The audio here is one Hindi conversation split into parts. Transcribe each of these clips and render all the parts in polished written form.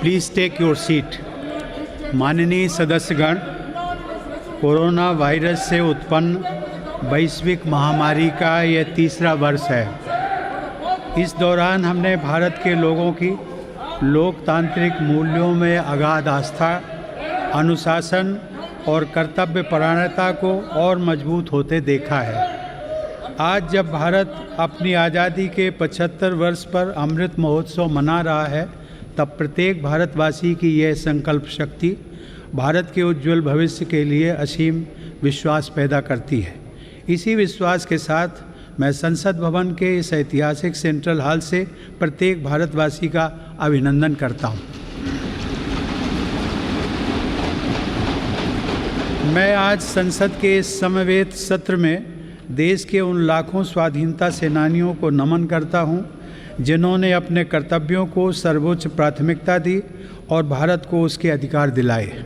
Please take your seat. माननीय सदस्यगण, कोरोना वायरस से उत्पन्न वैश्विक महामारी का यह तीसरा वर्ष है। इस दौरान हमने भारत के लोगों की लोकतांत्रिक मूल्यों में अगाध आस्था, अनुशासन और कर्तव्यपरायणता को और मजबूत होते देखा है। आज जब भारत अपनी आज़ादी के 75 वर्ष पर अमृत महोत्सव मना रहा है, तब प्रत्येक भारतवासी की यह संकल्प शक्ति भारत के उज्जवल भविष्य के लिए असीम विश्वास पैदा करती है। इसी विश्वास के साथ मैं संसद भवन के इस ऐतिहासिक सेंट्रल हॉल से प्रत्येक भारतवासी का अभिनंदन करता हूं। मैं आज संसद के इस समवेत सत्र में देश के उन लाखों स्वाधीनता सेनानियों को नमन करता हूं, जिन्होंने अपने कर्तव्यों को सर्वोच्च प्राथमिकता दी और भारत को उसके अधिकार दिलाए।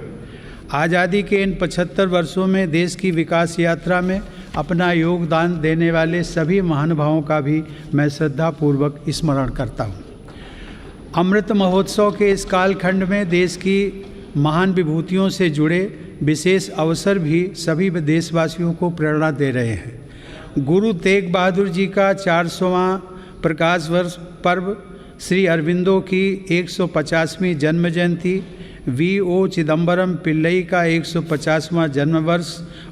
आज़ादी के इन 75 वर्षों में देश की विकास यात्रा में अपना योगदान देने वाले सभी महानुभावों का भी मैं श्रद्धापूर्वक स्मरण करता हूँ। अमृत महोत्सव के इस कालखंड में देश की महान विभूतियों से जुड़े विशेष अवसर भी सभी देशवासियों को प्रेरणा दे रहे हैं। गुरु तेग बहादुर जी का 400वां प्रकाश वर्ष पर्व, श्री अरविंदो की 150वीं जन्म जयंती, V.O. चिदम्बरम पिल्लई का 150वां जन्म वर्ष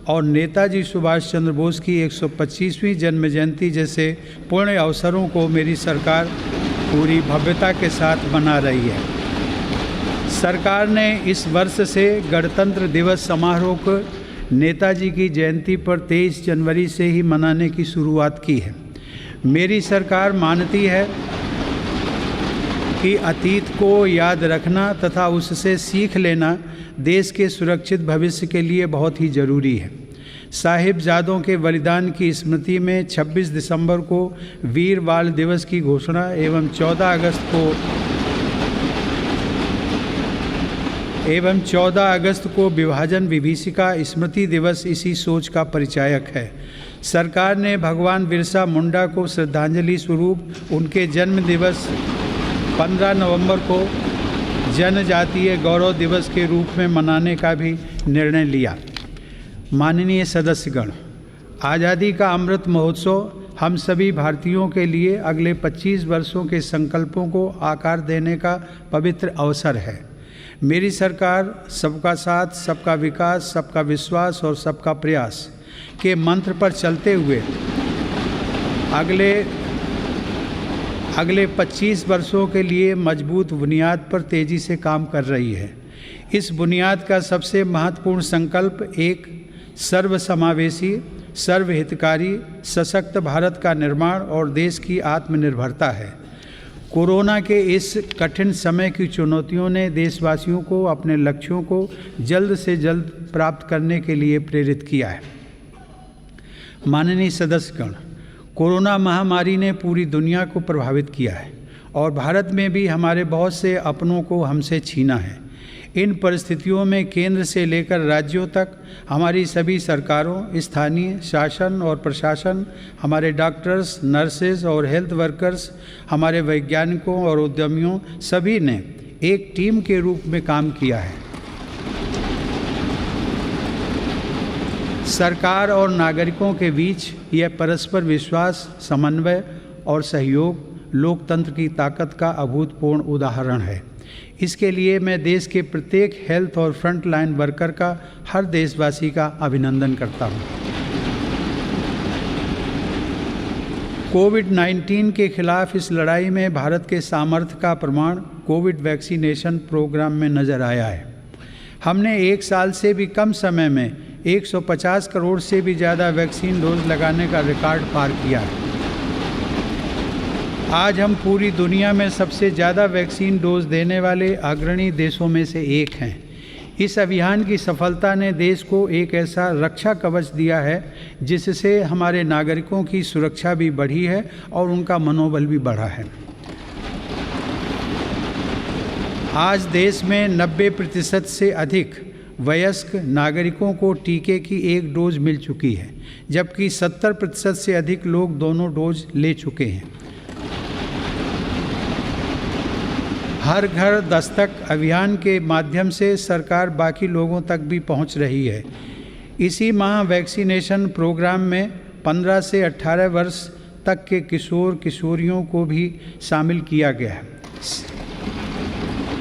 और नेताजी सुभाष चंद्र बोस की 125वीं जन्म जयंती जैसे पुण्य अवसरों को मेरी सरकार पूरी भव्यता के साथ मना रही है। सरकार ने इस वर्ष से गणतंत्र दिवस समारोह को नेताजी की जयंती पर 23 जनवरी से ही मनाने की शुरुआत की है। मेरी सरकार मानती है कि अतीत को याद रखना तथा उससे सीख लेना देश के सुरक्षित भविष्य के लिए बहुत ही जरूरी है। साहिबजादों के बलिदान की स्मृति में 26 दिसंबर को वीर बाल दिवस की घोषणा एवं 14 अगस्त को विभाजन विभीषिका स्मृति दिवस इसी सोच का परिचायक है। सरकार ने भगवान बिरसा मुंडा को श्रद्धांजलि स्वरूप उनके जन्म दिवस 15 नवंबर को जनजातीय गौरव दिवस के रूप में मनाने का भी निर्णय लिया। माननीय सदस्यगण, आज़ादी का अमृत महोत्सव हम सभी भारतीयों के लिए अगले 25 वर्षों के संकल्पों को आकार देने का पवित्र अवसर है। मेरी सरकार सबका साथ, सबका विकास, सबका विश्वास और सबका प्रयास के मंत्र पर चलते हुए अगले 25 वर्षों के लिए मजबूत बुनियाद पर तेज़ी से काम कर रही है। इस बुनियाद का सबसे महत्वपूर्ण संकल्प एक सर्वसमावेशी, सर्वहितकारी, सशक्त भारत का निर्माण और देश की आत्मनिर्भरता है। कोरोना के इस कठिन समय की चुनौतियों ने देशवासियों को अपने लक्ष्यों को जल्द से जल्द प्राप्त करने के लिए प्रेरित किया है। माननीय सदस्यगण, कोरोना महामारी ने पूरी दुनिया को प्रभावित किया है और भारत में भी हमारे बहुत से अपनों को हमसे छीना है। इन परिस्थितियों में केंद्र से लेकर राज्यों तक हमारी सभी सरकारों, स्थानीय शासन और प्रशासन, हमारे डॉक्टर्स, नर्सेज और हेल्थ वर्कर्स, हमारे वैज्ञानिकों और उद्यमियों सभी ने एक टीम के रूप में काम किया है। सरकार और नागरिकों के बीच यह परस्पर विश्वास, समन्वय और सहयोग लोकतंत्र की ताकत का अभूतपूर्व उदाहरण है। इसके लिए मैं देश के प्रत्येक हेल्थ और फ्रंट लाइन वर्कर का, हर देशवासी का अभिनंदन करता हूँ। कोविड-19 के खिलाफ इस लड़ाई में भारत के सामर्थ्य का प्रमाण कोविड वैक्सीनेशन प्रोग्राम में नज़र आया है। हमने 1 साल से भी कम समय में 150 करोड़ से भी ज़्यादा वैक्सीन डोज लगाने का रिकॉर्ड पार किया है। आज हम पूरी दुनिया में सबसे ज़्यादा वैक्सीन डोज देने वाले अग्रणी देशों में से एक हैं। इस अभियान की सफलता ने देश को एक ऐसा रक्षा कवच दिया है जिससे हमारे नागरिकों की सुरक्षा भी बढ़ी है और उनका मनोबल भी बढ़ा है। आज देश में 90% से अधिक वयस्क नागरिकों को टीके की एक डोज मिल चुकी है, जबकि 70% से अधिक लोग दोनों डोज ले चुके हैं। हर घर दस्तक अभियान के माध्यम से सरकार बाकी लोगों तक भी पहुंच रही है। इसी माह वैक्सीनेशन प्रोग्राम में 15 से 18 वर्ष तक के किशोर किशोरियों को भी शामिल किया गया है।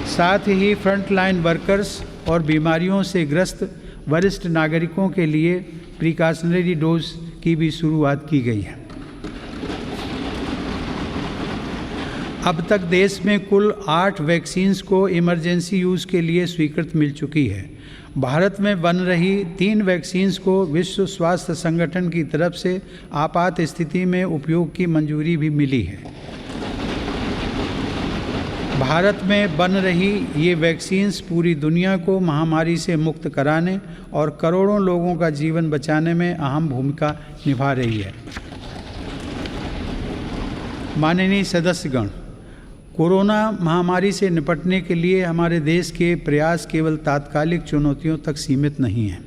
साथ ही फ्रंटलाइन वर्कर्स और बीमारियों से ग्रस्त वरिष्ठ नागरिकों के लिए प्रिकॉशनरी डोज की भी शुरुआत की गई है। अब तक देश में कुल 8 वैक्सीन्स को इमरजेंसी यूज़ के लिए स्वीकृत मिल चुकी है। भारत में बन रही 3 वैक्सीन्स को विश्व स्वास्थ्य संगठन की तरफ से आपात स्थिति में उपयोग की मंजूरी भी मिली है। भारत में बन रही ये वैक्सीन्स पूरी दुनिया को महामारी से मुक्त कराने और करोड़ों लोगों का जीवन बचाने में अहम भूमिका निभा रही है। माननीय सदस्यगण, कोरोना महामारी से निपटने के लिए हमारे देश के प्रयास केवल तात्कालिक चुनौतियों तक सीमित नहीं हैं।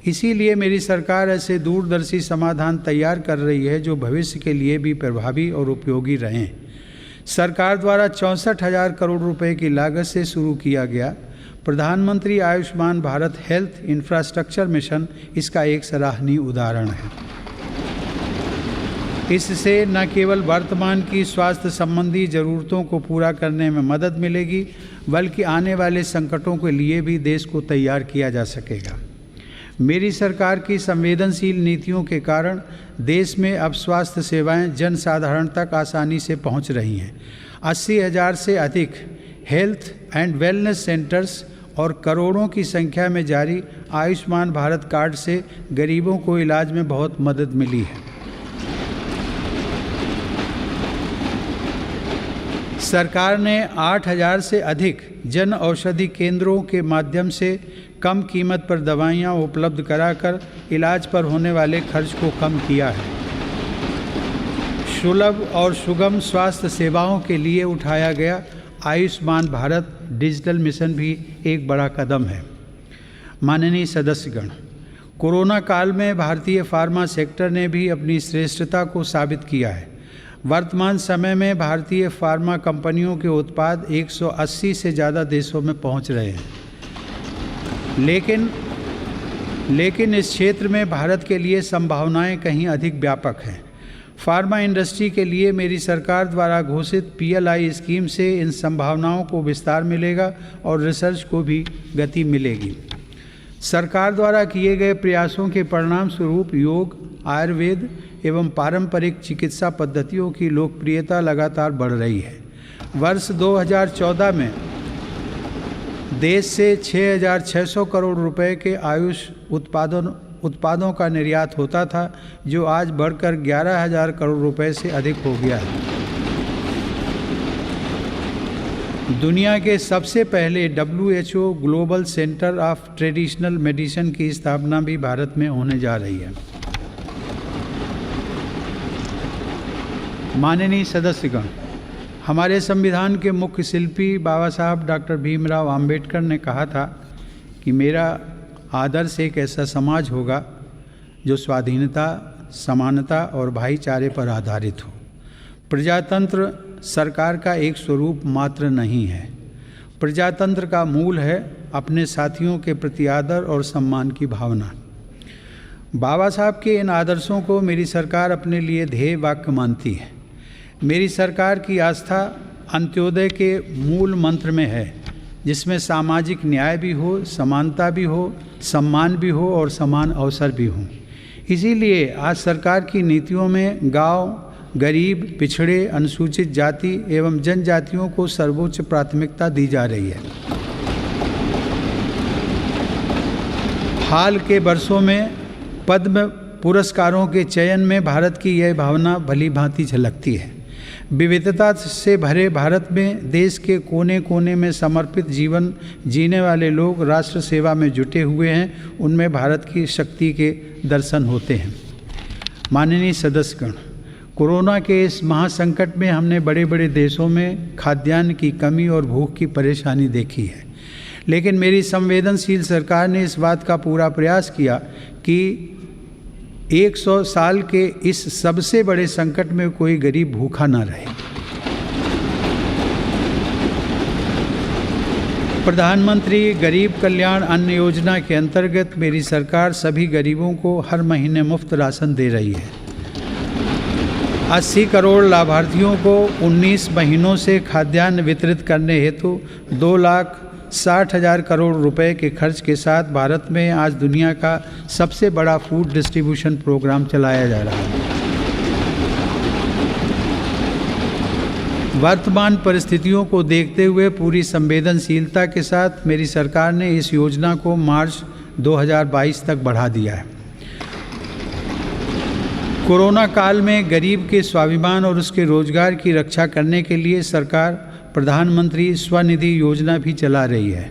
इसीलिए मेरी सरकार ऐसे दूरदर्शी समाधान तैयार कर रही है जो भविष्य के लिए भी प्रभावी और उपयोगी रहें। सरकार द्वारा 64,000 करोड़ रुपए की लागत से शुरू किया गया प्रधानमंत्री Ayushman Bharat health infrastructure mission इसका एक सराहनीय उदाहरण है। इससे न केवल वर्तमान की स्वास्थ्य संबंधी ज़रूरतों को पूरा करने में मदद मिलेगी, बल्कि आने वाले संकटों के लिए भी देश को तैयार किया जा सकेगा। मेरी सरकार की संवेदनशील नीतियों के कारण देश में अब स्वास्थ्य सेवाएं जन साधारण तक आसानी से पहुंच रही हैं। 80,000 से अधिक हेल्थ एंड वेलनेस सेंटर्स और करोड़ों की संख्या में जारी आयुष्मान भारत कार्ड से गरीबों को इलाज में बहुत मदद मिली है। सरकार ने 8,000 से अधिक जन औषधि केंद्रों के माध्यम से कम कीमत पर दवाइयाँ उपलब्ध कराकर इलाज पर होने वाले खर्च को कम किया है। सुलभ और सुगम स्वास्थ्य सेवाओं के लिए उठाया गया आयुष्मान भारत डिजिटल मिशन भी एक बड़ा कदम है। माननीय सदस्यगण, कोरोना काल में भारतीय फार्मा सेक्टर ने भी अपनी श्रेष्ठता को साबित किया है। वर्तमान समय में भारतीय फार्मा कंपनियों के उत्पाद 180 से ज़्यादा देशों में पहुंच रहे हैं। लेकिन इस क्षेत्र में भारत के लिए संभावनाएं कहीं अधिक व्यापक हैं। फार्मा इंडस्ट्री के लिए मेरी सरकार द्वारा घोषित PLI स्कीम से इन संभावनाओं को विस्तार मिलेगा और रिसर्च को भी गति मिलेगी। सरकार द्वारा किए गए प्रयासों के परिणाम स्वरूप योग, आयुर्वेद एवं पारंपरिक चिकित्सा पद्धतियों की लोकप्रियता लगातार बढ़ रही है। वर्ष 2014 में देश से 6,600 करोड़ रुपए के आयुष उत्पादों का निर्यात होता था, जो आज बढ़कर 11,000 करोड़ रुपए से अधिक हो गया है। दुनिया के सबसे पहले WHO global centre of traditional medicine की स्थापना भी भारत में होने जा रही है। माननीय सदस्यगण, हमारे संविधान के मुख्य शिल्पी बाबा साहब डॉक्टर भीमराव अंबेडकर ने कहा था कि मेरा आदर्श एक ऐसा समाज होगा जो स्वाधीनता, समानता और भाईचारे पर आधारित हो। प्रजातंत्र सरकार का एक स्वरूप मात्र नहीं है। प्रजातंत्र का मूल है अपने साथियों के प्रति आदर और सम्मान की भावना। बाबा साहब के इन आदर्शों को मेरी सरकार अपने लिए ध्येय वाक्य मानती है। मेरी सरकार की आस्था अंत्योदय के मूल मंत्र में है, जिसमें सामाजिक न्याय भी हो, समानता भी हो, सम्मान भी हो और समान अवसर भी हो। इसीलिए आज सरकार की नीतियों में गांव, गरीब, पिछड़े, अनुसूचित जाति एवं जनजातियों को सर्वोच्च प्राथमिकता दी जा रही है। हाल के वर्षों में पद्म पुरस्कारों के चयन में भारत की यह भावना भली भांति झलकती है। विविधता से भरे भारत में देश के कोने कोने में समर्पित जीवन जीने वाले लोग राष्ट्र सेवा में जुटे हुए हैं। उनमें भारत की शक्ति के दर्शन होते हैं। माननीय सदस्यगण, कोरोना के इस महासंकट में हमने बड़े बड़े देशों में खाद्यान्न की कमी और भूख की परेशानी देखी है, लेकिन मेरी संवेदनशील सरकार ने इस बात का पूरा प्रयास किया कि 100 साल के इस सबसे बड़े संकट में कोई गरीब भूखा ना रहे। प्रधानमंत्री गरीब कल्याण अन्न योजना के अंतर्गत मेरी सरकार सभी गरीबों को हर महीने मुफ्त राशन दे रही है। 80 करोड़ लाभार्थियों को 19 महीनों से खाद्यान्न वितरित करने हेतु 2,60,000 करोड़ रुपए के खर्च के साथ भारत में आज दुनिया का सबसे बड़ा फूड डिस्ट्रीब्यूशन प्रोग्राम चलाया जा रहा है। वर्तमान परिस्थितियों को देखते हुए पूरी संवेदनशीलता के साथ मेरी सरकार ने इस योजना को मार्च 2022 तक बढ़ा दिया है। कोरोना काल में गरीब के स्वाभिमान और उसके रोजगार की रक्षा करने के लिए सरकार प्रधानमंत्री स्वनिधि योजना भी चला रही है।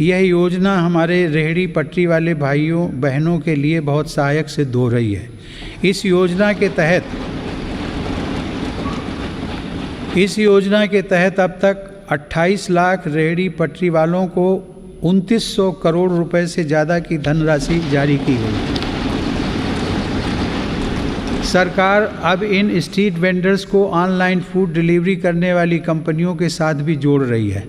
यह योजना हमारे रेहड़ी पटरी वाले भाइयों बहनों के लिए बहुत सहायक सिद्ध हो रही है। इस योजना के तहत अब तक 28 लाख रेहड़ी पटरी वालों को 2900 करोड़ रुपए से ज़्यादा की धनराशि जारी की गई। सरकार अब इन स्ट्रीट वेंडर्स को ऑनलाइन फूड डिलीवरी करने वाली कंपनियों के साथ भी जोड़ रही है।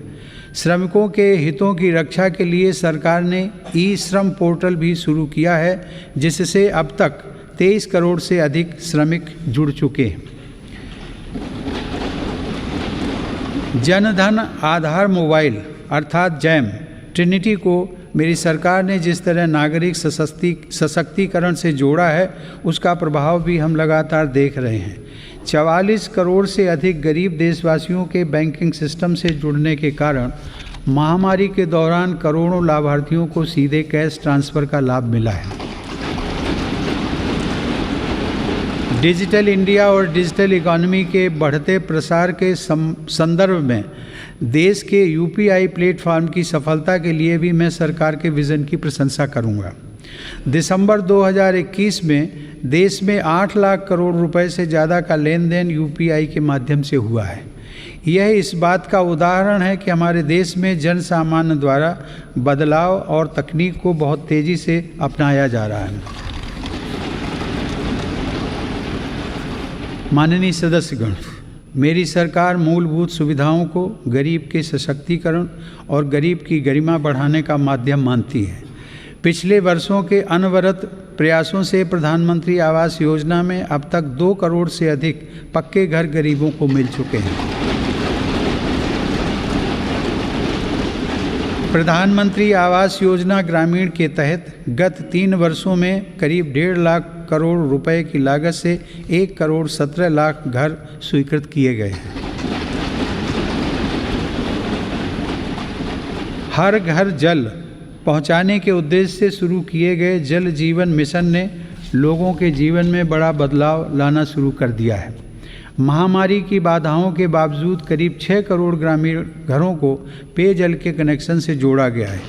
श्रमिकों के हितों की रक्षा के लिए सरकार ने ई श्रम पोर्टल भी शुरू किया है, जिससे अब तक 23 करोड़ से अधिक श्रमिक जुड़ चुके हैं। जनधन आधार मोबाइल अर्थात जैम ट्रिनिटी को मेरी सरकार ने जिस तरह नागरिक सशक्तिकरण से जोड़ा है, उसका प्रभाव भी हम लगातार देख रहे हैं। 44 करोड़ से अधिक गरीब देशवासियों के बैंकिंग सिस्टम से जुड़ने के कारण महामारी के दौरान करोड़ों लाभार्थियों को सीधे कैश ट्रांसफ़र का लाभ मिला है। डिजिटल इंडिया और डिजिटल इकॉनमी के बढ़ते प्रसार के संदर्भ में देश के यूपीआई प्लेटफॉर्म की सफलता के लिए भी मैं सरकार के विज़न की प्रशंसा करूंगा। दिसंबर 2021 में देश में 8 लाख करोड़ रुपए से ज़्यादा का लेन देन यूपीआई के माध्यम से हुआ है। यह इस बात का उदाहरण है कि हमारे देश में जन सामान्य द्वारा बदलाव और तकनीक को बहुत तेज़ी से अपनाया जा रहा है। माननीय सदस्यगण, मेरी सरकार मूलभूत सुविधाओं को गरीब के सशक्तिकरण और गरीब की गरिमा बढ़ाने का माध्यम मानती है। पिछले वर्षों के अनवरत प्रयासों से प्रधानमंत्री आवास योजना में अब तक 2 करोड़ से अधिक पक्के घर गरीबों को मिल चुके हैं। प्रधानमंत्री आवास योजना ग्रामीण के तहत गत 3 वर्षों में करीब 1.5 लाख करोड़ रुपए की लागत से 1 करोड़ 17 लाख घर स्वीकृत किए गए हैं। हर घर जल पहुंचाने के उद्देश्य से शुरू किए गए जल जीवन मिशन ने लोगों के जीवन में बड़ा बदलाव लाना शुरू कर दिया है। महामारी की बाधाओं के बावजूद करीब 6 करोड़ ग्रामीण घरों को पेयजल के कनेक्शन से जोड़ा गया है।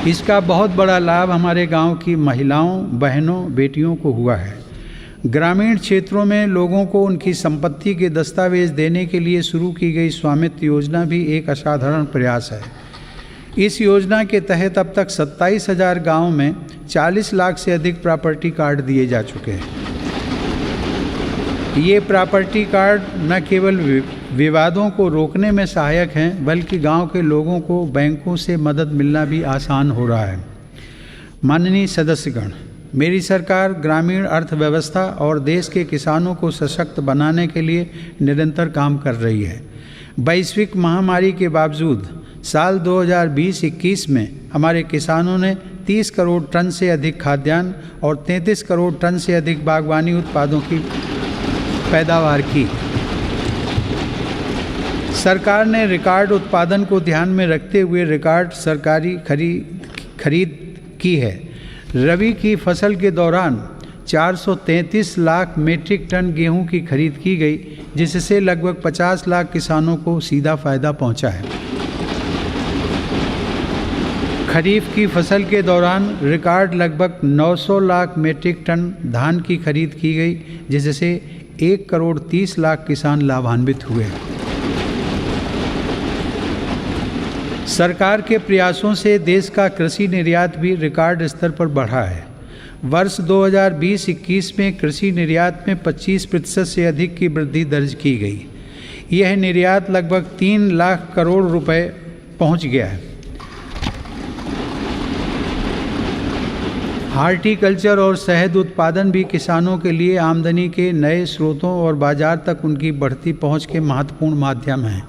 इसका बहुत बड़ा लाभ हमारे गांव की महिलाओं, बहनों, बेटियों को हुआ है। ग्रामीण क्षेत्रों में लोगों को उनकी संपत्ति के दस्तावेज देने के लिए शुरू की गई स्वामित्व योजना भी एक असाधारण प्रयास है। इस योजना के तहत अब तक 27,000 गाँव में 40 लाख से अधिक प्रॉपर्टी कार्ड दिए जा चुके हैं। ये प्रॉपर्टी कार्ड न केवल विवादों को रोकने में सहायक हैं, बल्कि गांव के लोगों को बैंकों से मदद मिलना भी आसान हो रहा है। माननीय सदस्यगण, मेरी सरकार ग्रामीण अर्थव्यवस्था और देश के किसानों को सशक्त बनाने के लिए निरंतर काम कर रही है। वैश्विक महामारी के बावजूद साल 2020-21 में हमारे किसानों ने 30 करोड़ टन से अधिक खाद्यान्न और 33 करोड़ टन से अधिक बागवानी उत्पादों की पैदावार की। सरकार ने रिकॉर्ड उत्पादन को ध्यान में रखते हुए रिकॉर्ड सरकारी खरीद की है। रबी की फसल के दौरान 433 लाख मीट्रिक टन गेहूं की खरीद की गई, जिससे लगभग 50 लाख किसानों को सीधा फायदा पहुंचा है। खरीफ की फसल के दौरान रिकॉर्ड लगभग 900 लाख मीट्रिक टन धान की खरीद की गई, जिससे 1 करोड़ 30 लाख किसान लाभान्वित हुए। सरकार के प्रयासों से देश का कृषि निर्यात भी रिकॉर्ड स्तर पर बढ़ा है। वर्ष 2020-21 में कृषि निर्यात में 25% से अधिक की वृद्धि दर्ज की गई। यह निर्यात लगभग 3 लाख करोड़ रुपए पहुंच गया है। हॉर्टिकल्चर और शहद उत्पादन भी किसानों के लिए आमदनी के नए स्रोतों और बाजार तक उनकी बढ़ती पहुंच के महत्वपूर्ण माध्यम हैं।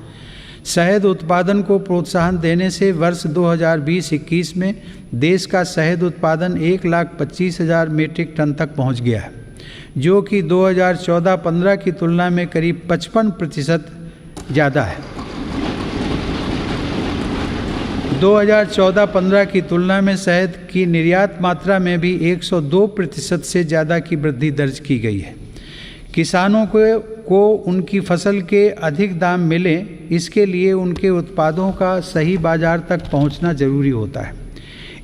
शहद उत्पादन को प्रोत्साहन देने से वर्ष 2020-21 में देश का शहद उत्पादन 1,25,000 मीट्रिक टन तक पहुंच गया है, जो कि 2014-15 की तुलना में करीब 55% ज़्यादा है। 2014-15 की तुलना में शहद की निर्यात मात्रा में भी 102% से ज़्यादा की वृद्धि दर्ज की गई है। किसानों को उनकी फसल के अधिक दाम मिले, इसके लिए उनके उत्पादों का सही बाजार तक पहुंचना जरूरी होता है।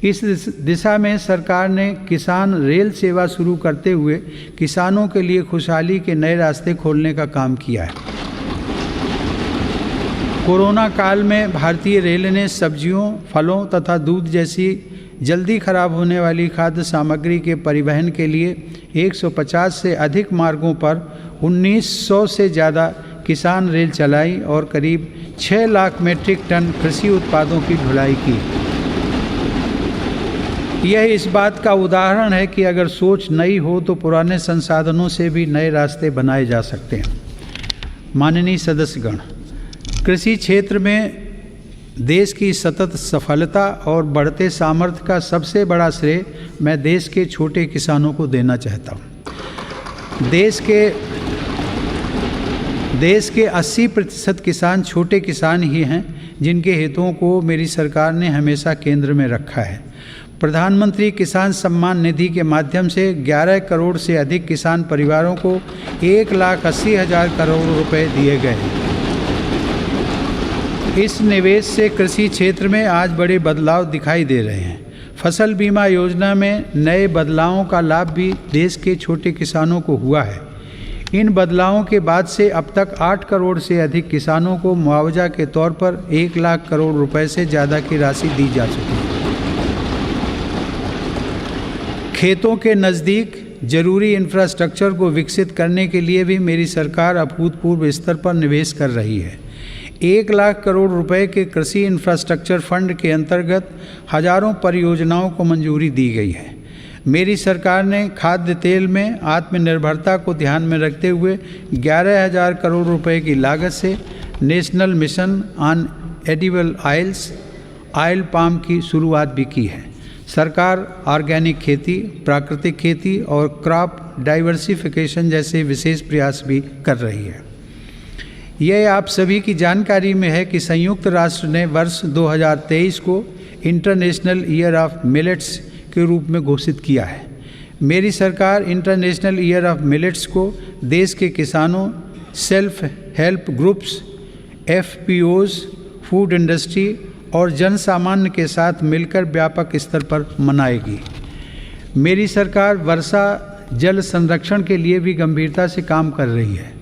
इस दिशा में सरकार ने किसान रेल सेवा शुरू करते हुए किसानों के लिए खुशहाली के नए रास्ते खोलने का काम किया है। कोरोना काल में भारतीय रेल ने सब्जियों, फलों तथा दूध जैसी जल्दी खराब होने वाली खाद्य सामग्री के परिवहन के लिए 150 से अधिक मार्गों पर 1900 से ज़्यादा किसान रेल चलाई और करीब 6 लाख मीट्रिक टन कृषि उत्पादों की ढुलाई की। यह इस बात का उदाहरण है कि अगर सोच नई हो तो पुराने संसाधनों से भी नए रास्ते बनाए जा सकते हैं। माननीय सदस्यगण, कृषि क्षेत्र में देश की सतत सफलता और बढ़ते सामर्थ्य का सबसे बड़ा श्रेय मैं देश के छोटे किसानों को देना चाहता हूँ। देश के 80% किसान छोटे किसान ही हैं, जिनके हितों को मेरी सरकार ने हमेशा केंद्र में रखा है। प्रधानमंत्री किसान सम्मान निधि के माध्यम से 11 करोड़ से अधिक किसान परिवारों को 1,80,000 करोड़ रुपए दिए गए हैं। इस निवेश से कृषि क्षेत्र में आज बड़े बदलाव दिखाई दे रहे हैं। फसल बीमा योजना में नए बदलावों का लाभ भी देश के छोटे किसानों को हुआ है। इन बदलावों के बाद से अब तक 8 करोड़ से अधिक किसानों को मुआवजा के तौर पर 1 लाख करोड़ रुपए से ज़्यादा की राशि दी जा चुकी है। खेतों के नज़दीक जरूरी इंफ्रास्ट्रक्चर को विकसित करने के लिए भी मेरी सरकार अभूतपूर्व स्तर पर निवेश कर रही है। 1 लाख करोड़ रुपए के कृषि इंफ्रास्ट्रक्चर फंड के अंतर्गत हजारों परियोजनाओं को मंजूरी दी गई है। मेरी सरकार ने खाद्य तेल में आत्मनिर्भरता को ध्यान में रखते हुए 11,000 करोड़ रुपए की लागत से national mission on edible oils oil palm की शुरुआत भी की है। सरकार ऑर्गेनिक खेती, प्राकृतिक खेती और क्रॉप डाइवर्सिफिकेशन जैसे विशेष प्रयास भी कर रही है। यह आप सभी की जानकारी में है कि संयुक्त राष्ट्र ने वर्ष 2023 को इंटरनेशनल ईयर ऑफ मिलेट्स के रूप में घोषित किया है। मेरी सरकार इंटरनेशनल ईयर ऑफ मिलेट्स को देश के किसानों, self help groups, FPOs, food industry और जन सामान्य के साथ मिलकर व्यापक स्तर पर मनाएगी। मेरी सरकार वर्षा जल संरक्षण के लिए भी गंभीरता से काम कर रही है।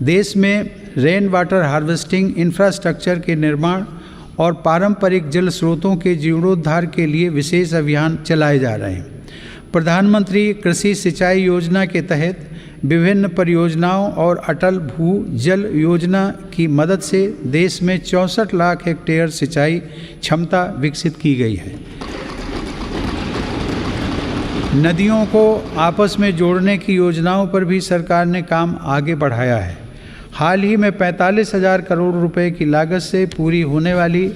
देश में रेन वाटर हार्वेस्टिंग इंफ्रास्ट्रक्चर के निर्माण और पारंपरिक जल स्रोतों के जीर्णोद्धार के लिए विशेष अभियान चलाए जा रहे हैं। प्रधानमंत्री कृषि सिंचाई योजना के तहत विभिन्न परियोजनाओं और अटल भू जल योजना की मदद से देश में 64 लाख हेक्टेयर सिंचाई क्षमता विकसित की गई है। नदियों को आपस में जोड़ने की योजनाओं पर भी सरकार ने काम आगे बढ़ाया है। हाल ही में 45,000 करोड़ रुपए की लागत से पूरी होने वाली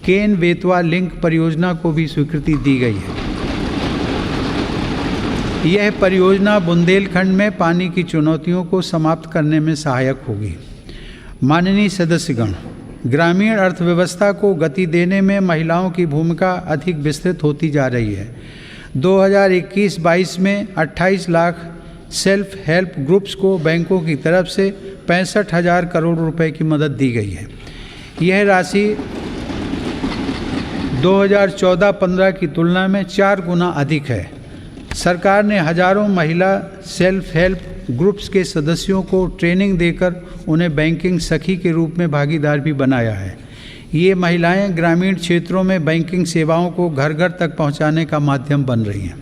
केन बेतवा लिंक परियोजना को भी स्वीकृति दी गई है। यह परियोजना बुंदेलखंड में पानी की चुनौतियों को समाप्त करने में सहायक होगी। माननीय सदस्यगण, ग्रामीण अर्थव्यवस्था को गति देने में महिलाओं की भूमिका अधिक विस्तृत होती जा रही है। 2021-22 में 28 लाख सेल्फ हेल्प ग्रुप्स को बैंकों की तरफ से 65,000 करोड़ रुपए की मदद दी गई है। यह राशि 2014-15 की तुलना में 4 गुना अधिक है। सरकार ने हजारों महिला सेल्फ हेल्प ग्रुप्स के सदस्यों को ट्रेनिंग देकर उन्हें बैंकिंग सखी के रूप में भागीदार भी बनाया है। ये महिलाएं ग्रामीण क्षेत्रों में बैंकिंग सेवाओं को घर घर तक पहुंचाने का माध्यम बन रही हैं।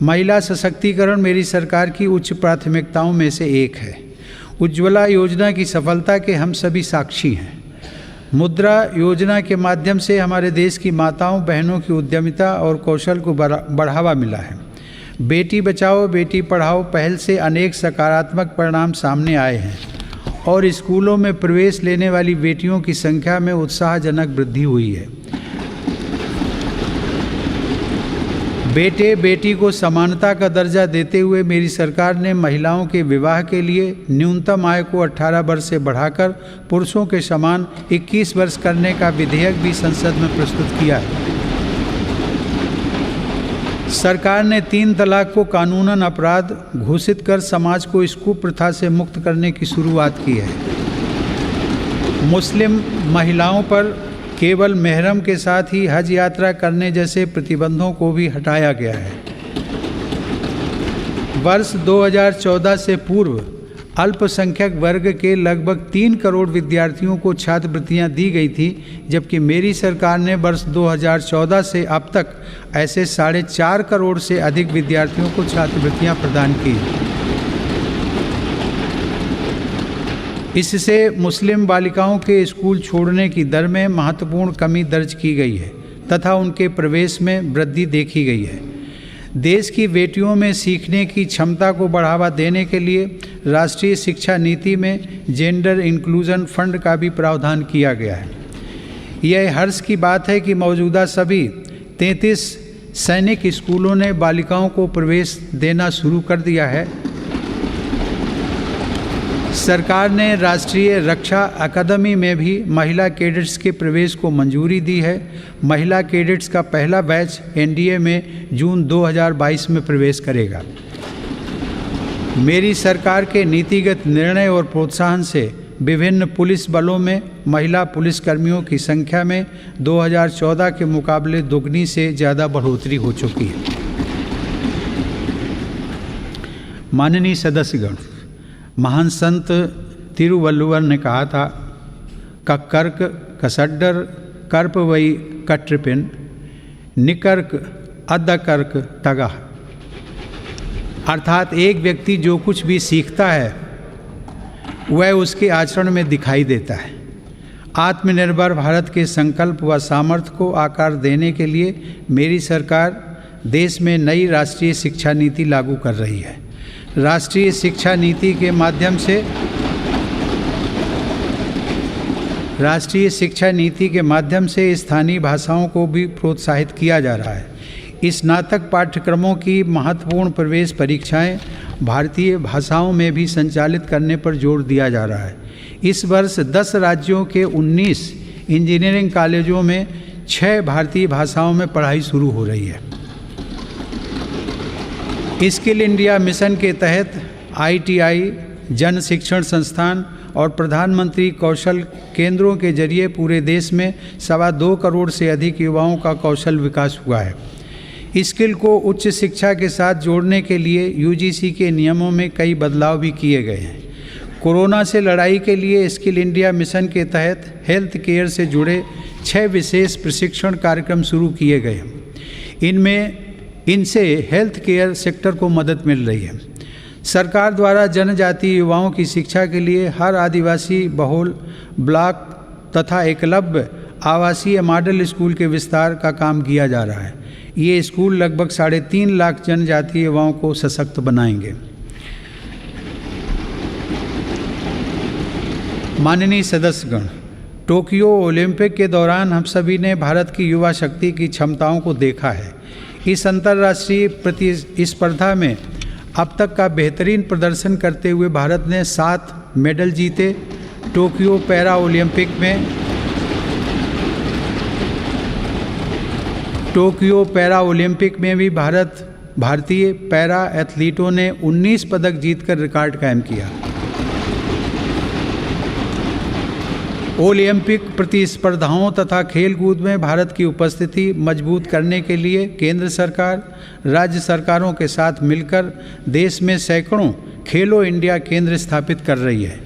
महिला सशक्तिकरण मेरी सरकार की उच्च प्राथमिकताओं में से एक है। उज्ज्वला योजना की सफलता के हम सभी साक्षी हैं। मुद्रा योजना के माध्यम से हमारे देश की माताओं बहनों की उद्यमिता और कौशल को बढ़ावा मिला है। बेटी बचाओ बेटी पढ़ाओ पहल से अनेक सकारात्मक परिणाम सामने आए हैं और स्कूलों में प्रवेश लेने वाली बेटियों की संख्या में उत्साहजनक वृद्धि हुई है। बेटे बेटी को समानता का दर्जा देते हुए मेरी सरकार ने महिलाओं के विवाह के लिए न्यूनतम आय को 18 वर्ष से बढ़ाकर पुरुषों के समान 21 वर्ष करने का विधेयक भी संसद में प्रस्तुत किया है। सरकार ने 3 तलाक को कानूनन अपराध घोषित कर समाज को इस कुप्रथा से मुक्त करने की शुरुआत की है। मुस्लिम महिलाओं पर केवल मेहरम के साथ ही हज यात्रा करने जैसे प्रतिबंधों को भी हटाया गया है। वर्ष 2014 से पूर्व अल्पसंख्यक वर्ग के लगभग 3 करोड़ विद्यार्थियों को छात्रवृत्तियां दी गई थी, जबकि मेरी सरकार ने वर्ष 2014 से अब तक ऐसे 4.5 करोड़ से अधिक विद्यार्थियों को छात्रवृत्तियां प्रदान की। इससे मुस्लिम बालिकाओं के स्कूल छोड़ने की दर में महत्वपूर्ण कमी दर्ज की गई है तथा उनके प्रवेश में वृद्धि देखी गई है। देश की बेटियों में सीखने की क्षमता को बढ़ावा देने के लिए राष्ट्रीय शिक्षा नीति में जेंडर इंक्लूजन फंड का भी प्रावधान किया गया है। यह हर्ष की बात है कि मौजूदा सभी 33 सैनिक स्कूलों ने बालिकाओं को प्रवेश देना शुरू कर दिया है। सरकार ने राष्ट्रीय रक्षा अकादमी में भी महिला कैडेट्स के प्रवेश को मंजूरी दी है। महिला कैडेट्स का पहला बैच एनडीए में जून 2022 में प्रवेश करेगा। मेरी सरकार के नीतिगत निर्णय और प्रोत्साहन से विभिन्न पुलिस बलों में महिला पुलिसकर्मियों की संख्या में 2014 के मुकाबले दोगुनी से ज़्यादा बढ़ोतरी हो चुकी है। माननीय सदस्यगण, महान संत तिरुवल्लुवर ने कहा था, कक्कर्क कसड्डर कर्प वई कट्रिपिन निकर्क अद्दकर्क तगा। अर्थात एक व्यक्ति जो कुछ भी सीखता है वह उसके आचरण में दिखाई देता है। आत्मनिर्भर भारत के संकल्प व सामर्थ्य को आकार देने के लिए मेरी सरकार देश में नई राष्ट्रीय शिक्षा नीति लागू कर रही है। राष्ट्रीय शिक्षा नीति के माध्यम से स्थानीय भाषाओं को भी प्रोत्साहित किया जा रहा है। स्नातक पाठ्यक्रमों की महत्वपूर्ण प्रवेश परीक्षाएं भारतीय भाषाओं में भी संचालित करने पर जोर दिया जा रहा है। इस वर्ष 10 राज्यों के 19 इंजीनियरिंग कॉलेजों में 6 भारतीय भाषाओं में पढ़ाई शुरू हो रही है। स्किल इंडिया मिशन के तहत ITI, जन शिक्षण संस्थान और प्रधानमंत्री कौशल केंद्रों के जरिए पूरे देश में 2.25 करोड़ से अधिक युवाओं का कौशल विकास हुआ है। स्किल को उच्च शिक्षा के साथ जोड़ने के लिए UGC के नियमों में कई बदलाव भी किए गए हैं। कोरोना से लड़ाई के लिए स्किल इंडिया मिशन के तहत हेल्थ केयर से जुड़े 6 विशेष प्रशिक्षण कार्यक्रम शुरू किए गए। इनसे हेल्थ केयर सेक्टर को मदद मिल रही है। सरकार द्वारा जनजातीय युवाओं की शिक्षा के लिए हर आदिवासी बहुल ब्लॉक तथा एकलव्य आवासीय मॉडल स्कूल के विस्तार का काम किया जा रहा है। ये स्कूल लगभग 3.5 लाख जनजातीय युवाओं को सशक्त बनाएंगे। माननीय सदस्यगण, टोक्यो ओलंपिक के दौरान हम सभी ने भारत की युवा शक्ति की क्षमताओं को देखा है। इस अंतर्राष्ट्रीय प्रतिस्पर्धा में अब तक का बेहतरीन प्रदर्शन करते हुए भारत ने 7 मेडल जीते। टोक्यो पैरा ओलंपिक में भी भारतीय पैरा एथलीटों ने 19 पदक जीतकर रिकॉर्ड कायम किया। ओलंपिक प्रतिस्पर्धाओं तथा खेलकूद में भारत की उपस्थिति मजबूत करने के लिए केंद्र सरकार राज्य सरकारों के साथ मिलकर देश में सैकड़ों खेलो इंडिया केंद्र स्थापित कर रही है।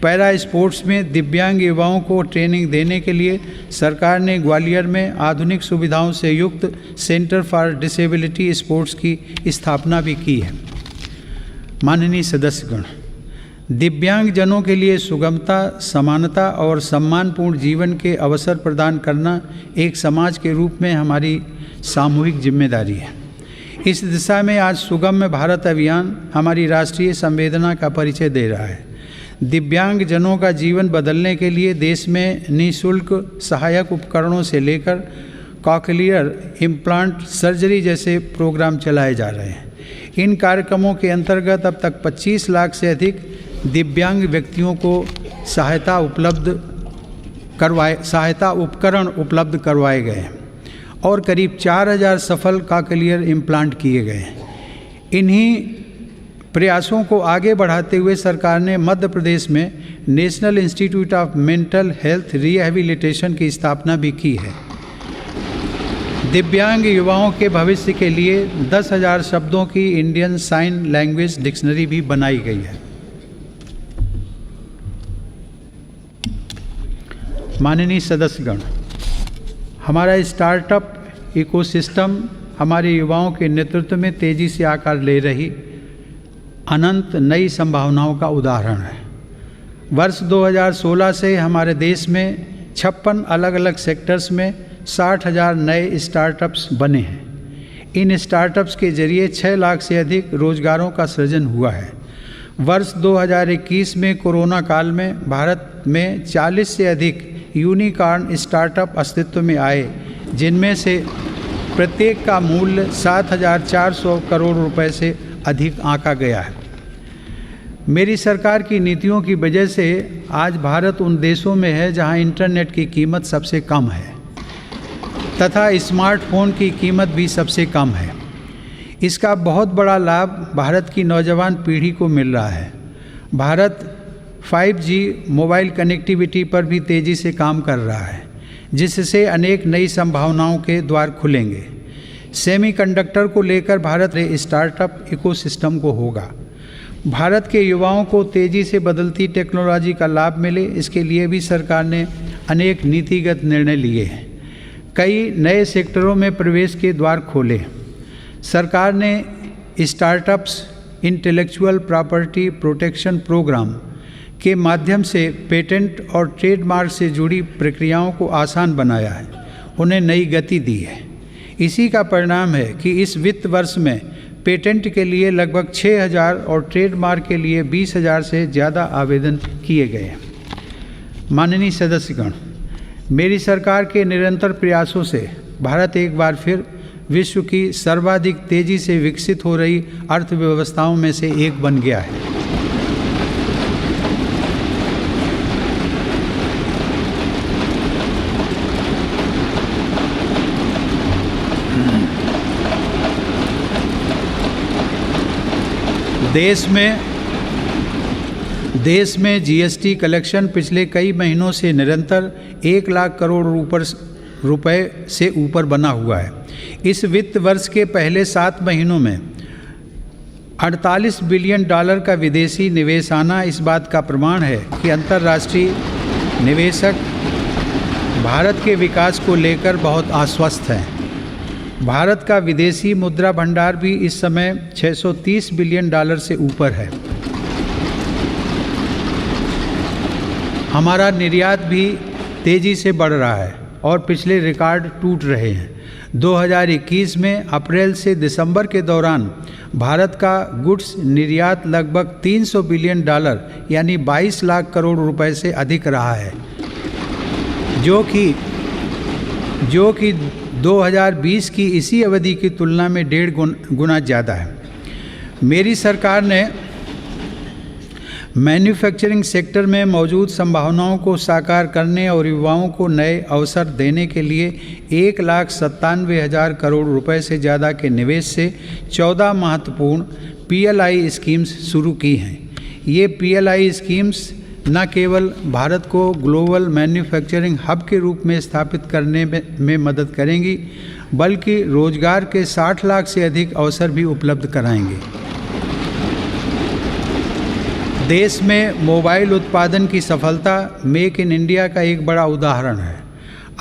पैरा स्पोर्ट्स में दिव्यांग युवाओं को ट्रेनिंग देने के लिए सरकार ने ग्वालियर में आधुनिक सुविधाओं से युक्त सेंटर फॉर डिसेबिलिटी स्पोर्ट्स की स्थापना भी की है। माननीय सदस्यगण, दिव्यांगजनों के लिए सुगमता, समानता और सम्मानपूर्ण जीवन के अवसर प्रदान करना एक समाज के रूप में हमारी सामूहिक जिम्मेदारी है। इस दिशा में आज सुगम्य भारत अभियान हमारी राष्ट्रीय संवेदना का परिचय दे रहा है। दिव्यांगजनों का जीवन बदलने के लिए देश में निःशुल्क सहायक उपकरणों से लेकर कॉकलियर इम्प्लांट सर्जरी जैसे प्रोग्राम चलाए जा रहे हैं। इन कार्यक्रमों के अंतर्गत अब तक 25 लाख से अधिक दिव्यांग व्यक्तियों को सहायता उपकरण उपलब्ध करवाए गए हैं और करीब 4000 सफल कॉकलियर इम्प्लांट किए गए हैं। इन्हीं प्रयासों को आगे बढ़ाते हुए सरकार ने मध्य प्रदेश में national institute of mental health rehabilitation की स्थापना भी की है। दिव्यांग युवाओं के भविष्य के लिए 10,000 शब्दों की इंडियन साइन लैंग्वेज डिक्शनरी भी बनाई गई है। माननीय सदस्यगण, हमारा स्टार्टअप इकोसिस्टम हमारे युवाओं के नेतृत्व में तेजी से आकार ले रही अनंत नई संभावनाओं का उदाहरण है। वर्ष 2016 से हमारे देश में 56 अलग अलग सेक्टर्स में 60,000 नए स्टार्टअप्स बने हैं। इन स्टार्टअप्स के जरिए 6 लाख से अधिक रोजगारों का सृजन हुआ है। वर्ष 2021 में कोरोना काल में भारत में 40 से अधिक यूनिकॉर्न स्टार्टअप अस्तित्व में आए, जिनमें से प्रत्येक का मूल्य 7,400 करोड़ रुपए से अधिक आंका गया है। मेरी सरकार की नीतियों की वजह से आज भारत उन देशों में है जहां इंटरनेट की कीमत सबसे कम है तथा स्मार्टफोन की कीमत भी सबसे कम है। इसका बहुत बड़ा लाभ भारत की नौजवान पीढ़ी को मिल रहा है। भारत 5G मोबाइल कनेक्टिविटी पर भी तेज़ी से काम कर रहा है, जिससे अनेक नई संभावनाओं के द्वार खुलेंगे। सेमीकंडक्टर को लेकर भारत स्टार्टअप इकोसिस्टम को होगा। भारत के युवाओं को तेज़ी से बदलती टेक्नोलॉजी का लाभ मिले, इसके लिए भी सरकार ने अनेक नीतिगत निर्णय लिए हैं। कई नए सेक्टरों में प्रवेश के द्वार खोले। सरकार ने startups intellectual property protection program के माध्यम से पेटेंट और ट्रेडमार्क से जुड़ी प्रक्रियाओं को आसान बनाया है, उन्हें नई गति दी है। इसी का परिणाम है कि इस वित्त वर्ष में पेटेंट के लिए लगभग 6,000 और ट्रेडमार्क के लिए 20,000 से ज़्यादा आवेदन किए गए हैं। माननीय सदस्यगण, मेरी सरकार के निरंतर प्रयासों से भारत एक बार फिर विश्व की सर्वाधिक तेज़ी से विकसित हो रही अर्थव्यवस्थाओं में से एक बन गया है। देश में जीएसटी कलेक्शन पिछले कई महीनों से निरंतर 1 लाख करोड़ रुपए से ऊपर बना हुआ है। इस वित्त वर्ष के पहले 7 महीनों में 48 बिलियन डॉलर का विदेशी निवेश आना इस बात का प्रमाण है कि अंतर्राष्ट्रीय निवेशक भारत के विकास को लेकर बहुत आश्वस्त हैं। भारत का विदेशी मुद्रा भंडार भी इस समय 630 बिलियन डॉलर से ऊपर है। हमारा निर्यात भी तेज़ी से बढ़ रहा है और पिछले रिकॉर्ड टूट रहे हैं। 2021 में अप्रैल से दिसंबर के दौरान भारत का गुड्स निर्यात लगभग 300 बिलियन डॉलर यानी 22 लाख करोड़ रुपए से अधिक रहा है, जो कि 2020 की इसी अवधि की तुलना में 1.5 गुना ज़्यादा है। मेरी सरकार ने मैन्युफैक्चरिंग सेक्टर में मौजूद संभावनाओं को साकार करने और युवाओं को नए अवसर देने के लिए 1,97,000 करोड़ रुपए से ज़्यादा के निवेश से 14 महत्वपूर्ण PLI स्कीम्स शुरू की हैं। ये PLI स्कीम्स न केवल भारत को ग्लोबल मैन्युफैक्चरिंग हब के रूप में स्थापित करने में मदद करेंगी, बल्कि रोजगार के 60 लाख से अधिक अवसर भी उपलब्ध कराएंगे। देश में मोबाइल उत्पादन की सफलता मेक इन इंडिया का एक बड़ा उदाहरण है।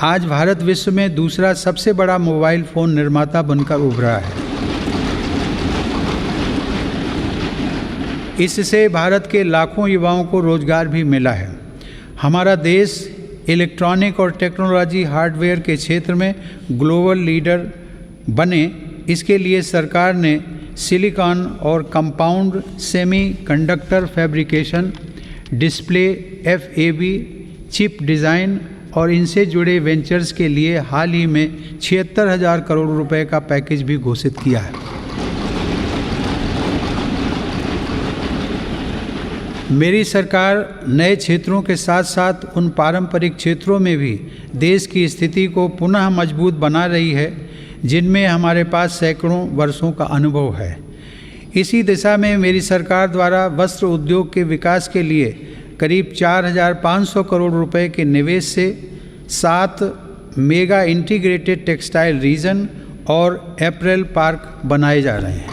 आज भारत विश्व में दूसरा सबसे बड़ा मोबाइल फ़ोन निर्माता बनकर उभरा है। इससे भारत के लाखों युवाओं को रोजगार भी मिला है। हमारा देश इलेक्ट्रॉनिक और टेक्नोलॉजी हार्डवेयर के क्षेत्र में ग्लोबल लीडर बने, इसके लिए सरकार ने सिलिकॉन और compound semiconductor fabrication, display, FAB, chip design और इनसे जुड़े वेंचर्स के लिए हाल ही में 76,000 करोड़ रुपए का पैकेज भी घोषित किया है। मेरी सरकार नए क्षेत्रों के साथ साथ उन पारंपरिक क्षेत्रों में भी देश की स्थिति को पुनः मजबूत बना रही है जिनमें हमारे पास सैकड़ों वर्षों का अनुभव है। इसी दिशा में मेरी सरकार द्वारा वस्त्र उद्योग के विकास के लिए करीब 4,500 करोड़ रुपए के निवेश से 7 मेगा इंटीग्रेटेड टेक्सटाइल रीजन और अपैरल पार्क बनाए जा रहे हैं।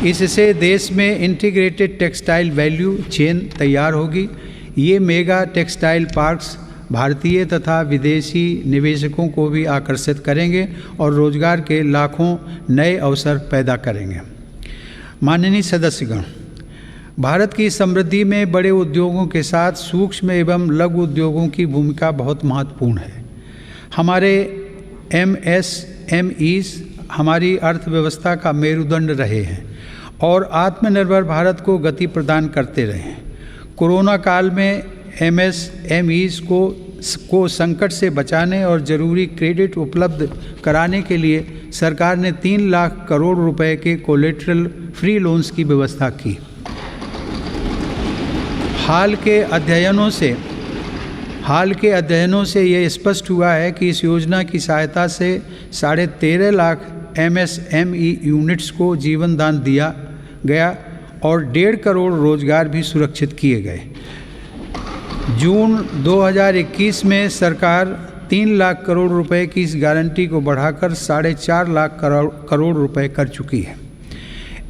इससे देश में इंटीग्रेटेड टेक्सटाइल वैल्यू चेन तैयार होगी। ये मेगा टेक्सटाइल पार्क्स भारतीय तथा विदेशी निवेशकों को भी आकर्षित करेंगे और रोजगार के लाखों नए अवसर पैदा करेंगे। माननीय सदस्यगण, भारत की समृद्धि में बड़े उद्योगों के साथ सूक्ष्म एवं लघु उद्योगों की भूमिका बहुत महत्वपूर्ण है। हमारे MSMEs हमारी अर्थव्यवस्था का मेरुदंड रहे हैं और आत्मनिर्भर भारत को गति प्रदान करते रहे हैं। कोरोना काल में MSMEs को संकट से बचाने और ज़रूरी क्रेडिट उपलब्ध कराने के लिए सरकार ने 3 लाख करोड़ रुपए के कोलेटरल फ्री लोन्स की व्यवस्था की। हाल के अध्ययनों से ये स्पष्ट हुआ है कि इस योजना की सहायता से 13.5 लाख MSME यूनिट्स को जीवन दान दिया गया और 1.5 करोड़ रोजगार भी सुरक्षित किए गए। जून 2021 में सरकार 3 लाख करोड़ रुपए की इस गारंटी को बढ़ाकर 4.5 लाख करोड़ रुपए कर चुकी है।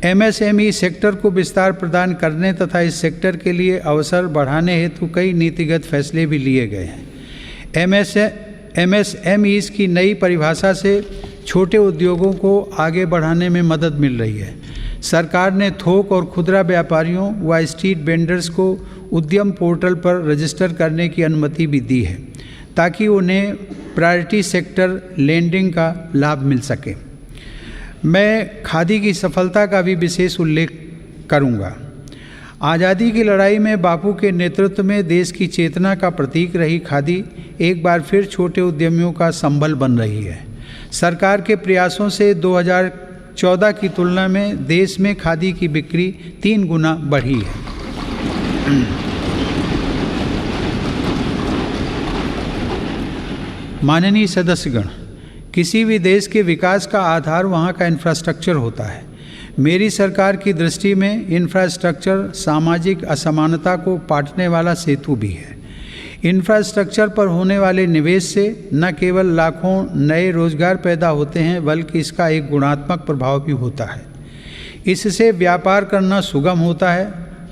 MSME सेक्टर को विस्तार प्रदान करने तथा इस सेक्टर के लिए अवसर बढ़ाने हेतु कई नीतिगत फैसले भी लिए गए हैं। MSMEs की नई परिभाषा से छोटे उद्योगों को आगे बढ़ाने में मदद मिल रही है। सरकार ने थोक और खुदरा व्यापारियों व स्ट्रीट वेंडर्स को उद्यम पोर्टल पर रजिस्टर करने की अनुमति भी दी है ताकि उन्हें प्रायोरिटी सेक्टर लेंडिंग का लाभ मिल सके। मैं खादी की सफलता का भी विशेष उल्लेख करूंगा। आज़ादी की लड़ाई में बापू के नेतृत्व में देश की चेतना का प्रतीक रही खादी एक बार फिर छोटे उद्यमियों का संबल बन रही है। सरकार के प्रयासों से 2014 की तुलना में देश में खादी की बिक्री 3 गुना बढ़ी है। माननीय सदस्यगण, किसी भी देश के विकास का आधार वहाँ का इंफ्रास्ट्रक्चर होता है। मेरी सरकार की दृष्टि में इंफ्रास्ट्रक्चर सामाजिक असमानता को पाटने वाला सेतु भी है। इंफ्रास्ट्रक्चर पर होने वाले निवेश से न केवल लाखों नए रोजगार पैदा होते हैं बल्कि इसका एक गुणात्मक प्रभाव भी होता है। इससे व्यापार करना सुगम होता है,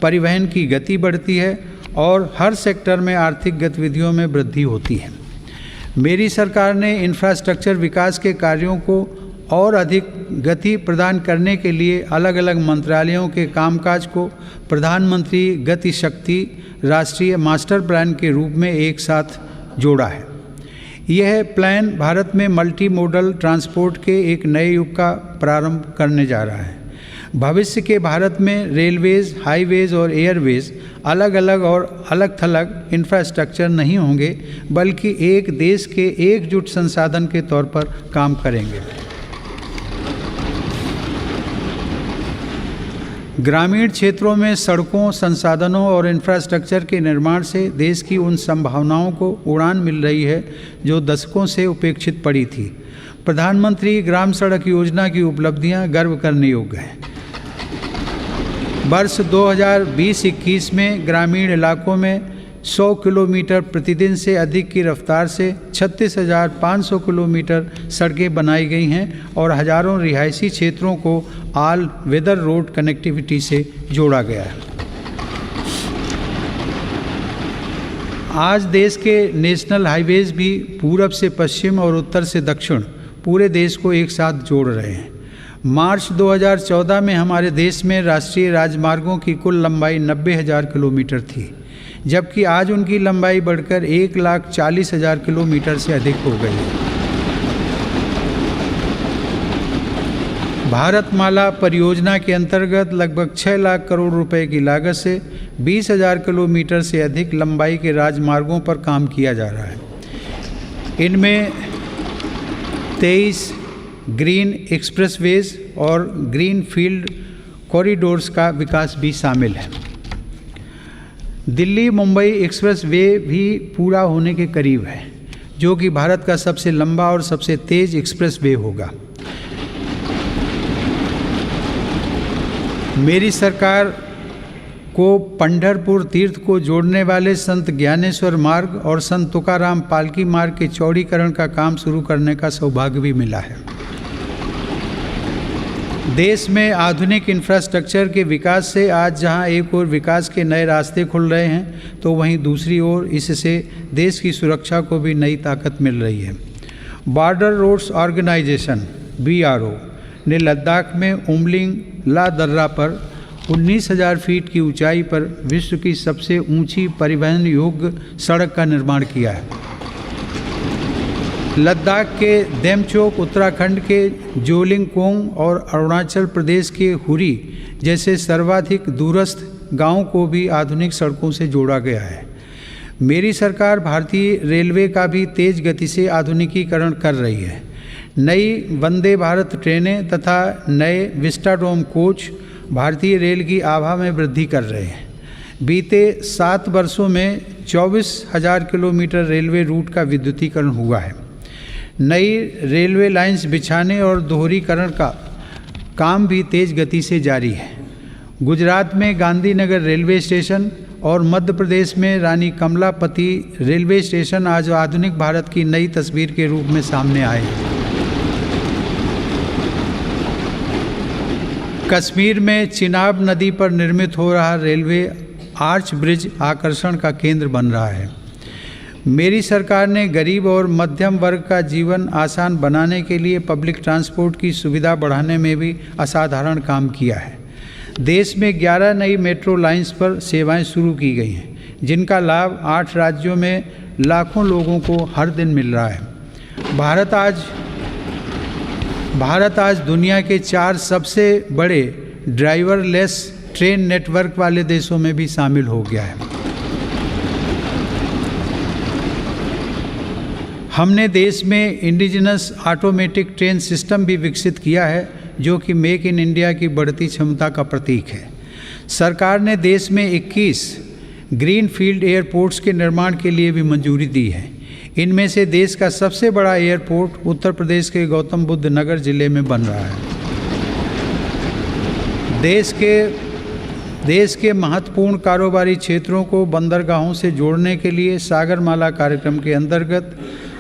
परिवहन की गति बढ़ती है और हर सेक्टर में आर्थिक गतिविधियों में वृद्धि होती है। मेरी सरकार ने इंफ्रास्ट्रक्चर विकास के कार्यों को और अधिक गति प्रदान करने के लिए अलग अलग मंत्रालयों के कामकाज को प्रधानमंत्री गति शक्ति राष्ट्रीय मास्टर प्लान के रूप में एक साथ जोड़ा है। यह प्लान भारत में मल्टी मोडल ट्रांसपोर्ट के एक नए युग का प्रारंभ करने जा रहा है। भविष्य के भारत में रेलवेज, हाईवेज और एयरवेज अलग अलग और अलग थलग इंफ्रास्ट्रक्चर नहीं होंगे बल्कि एक देश के एकजुट संसाधन के तौर पर काम करेंगे। ग्रामीण क्षेत्रों में सड़कों, संसाधनों और इंफ्रास्ट्रक्चर के निर्माण से देश की उन संभावनाओं को उड़ान मिल रही है जो दशकों से उपेक्षित पड़ी थी। प्रधानमंत्री ग्राम सड़क योजना की उपलब्धियां गर्व करने योग्य हैं। वर्ष 2020-21 में ग्रामीण इलाकों में 100 किलोमीटर प्रतिदिन से अधिक की रफ्तार से 36,500 किलोमीटर सड़कें बनाई गई हैं और हज़ारों रिहायशी क्षेत्रों को ऑल वेदर रोड कनेक्टिविटी से जोड़ा गया है। आज देश के नेशनल हाईवेज भी पूरब से पश्चिम और उत्तर से दक्षिण पूरे देश को एक साथ जोड़ रहे हैं। मार्च 2014 में हमारे देश में राष्ट्रीय राजमार्गों की कुल लंबाई 90,000 किलोमीटर थी, जबकि आज उनकी लंबाई बढ़कर 1,40,000 किलोमीटर से अधिक हो गई है। भारतमाला परियोजना के अंतर्गत लगभग 6 लाख करोड़ रुपए की लागत से 20,000 किलोमीटर से अधिक लंबाई के राजमार्गों पर काम किया जा रहा है। इनमें 23 ग्रीन एक्सप्रेसवेज और ग्रीन फील्ड कॉरिडोर्स का विकास भी शामिल है। दिल्ली मुंबई एक्सप्रेस वे भी पूरा होने के करीब है, जो कि भारत का सबसे लंबा और सबसे तेज एक्सप्रेस वे होगा। मेरी सरकार को पंढरपुर तीर्थ को जोड़ने वाले संत ज्ञानेश्वर मार्ग और संत तुकाराम पालकी मार्ग के चौड़ीकरण का काम शुरू करने का सौभाग्य भी मिला है। देश में आधुनिक इंफ्रास्ट्रक्चर के विकास से आज जहां एक ओर विकास के नए रास्ते खुल रहे हैं, तो वहीं दूसरी ओर इससे देश की सुरक्षा को भी नई ताकत मिल रही है। बॉर्डर रोड्स ऑर्गेनाइजेशन BRO ने लद्दाख में उमलिंग ला दर्रा पर 19,000 फीट की ऊंचाई पर विश्व की सबसे ऊंची परिवहन योग्य सड़क का निर्माण किया है। लद्दाख के देमचोक, उत्तराखंड के जोलिंगकोंग और अरुणाचल प्रदेश के हुरी जैसे सर्वाधिक दूरस्थ गांवों को भी आधुनिक सड़कों से जोड़ा गया है। मेरी सरकार भारतीय रेलवे का भी तेज गति से आधुनिकीकरण कर रही है। नई वंदे भारत ट्रेनें तथा नए विस्टाडोम कोच भारतीय रेल की आभा में वृद्धि कर रहे हैं। बीते 7 वर्षों में 24,000 किलोमीटर रेलवे रूट का विद्युतीकरण हुआ है। नई रेलवे लाइंस बिछाने और दोहरीकरण का काम भी तेज गति से जारी है। गुजरात में गांधीनगर रेलवे स्टेशन और मध्य प्रदेश में रानी कमलापति रेलवे स्टेशन आज आधुनिक भारत की नई तस्वीर के रूप में सामने आए हैं। कश्मीर में चिनाब नदी पर निर्मित हो रहा रेलवे आर्च ब्रिज आकर्षण का केंद्र बन रहा है। मेरी सरकार ने गरीब और मध्यम वर्ग का जीवन आसान बनाने के लिए पब्लिक ट्रांसपोर्ट की सुविधा बढ़ाने में भी असाधारण काम किया है। देश में 11 नई मेट्रो लाइंस पर सेवाएं शुरू की गई हैं, जिनका लाभ 8 राज्यों में लाखों लोगों को हर दिन मिल रहा है। भारत आज दुनिया के 4 सबसे बड़े ड्राइवरलेस ट्रेन नेटवर्क वाले देशों में भी शामिल हो गया है। हमने देश में इंडिजिनस ऑटोमेटिक ट्रेन सिस्टम भी विकसित किया है, जो कि मेक इन इंडिया की बढ़ती क्षमता का प्रतीक है। सरकार ने देश में 21 ग्रीन फील्ड एयरपोर्ट्स के निर्माण के लिए भी मंजूरी दी है। इनमें से देश का सबसे बड़ा एयरपोर्ट उत्तर प्रदेश के गौतम बुद्ध नगर जिले में बन रहा है। देश के महत्वपूर्ण कारोबारी क्षेत्रों को बंदरगाहों से जोड़ने के लिए सागरमाला कार्यक्रम के अंतर्गत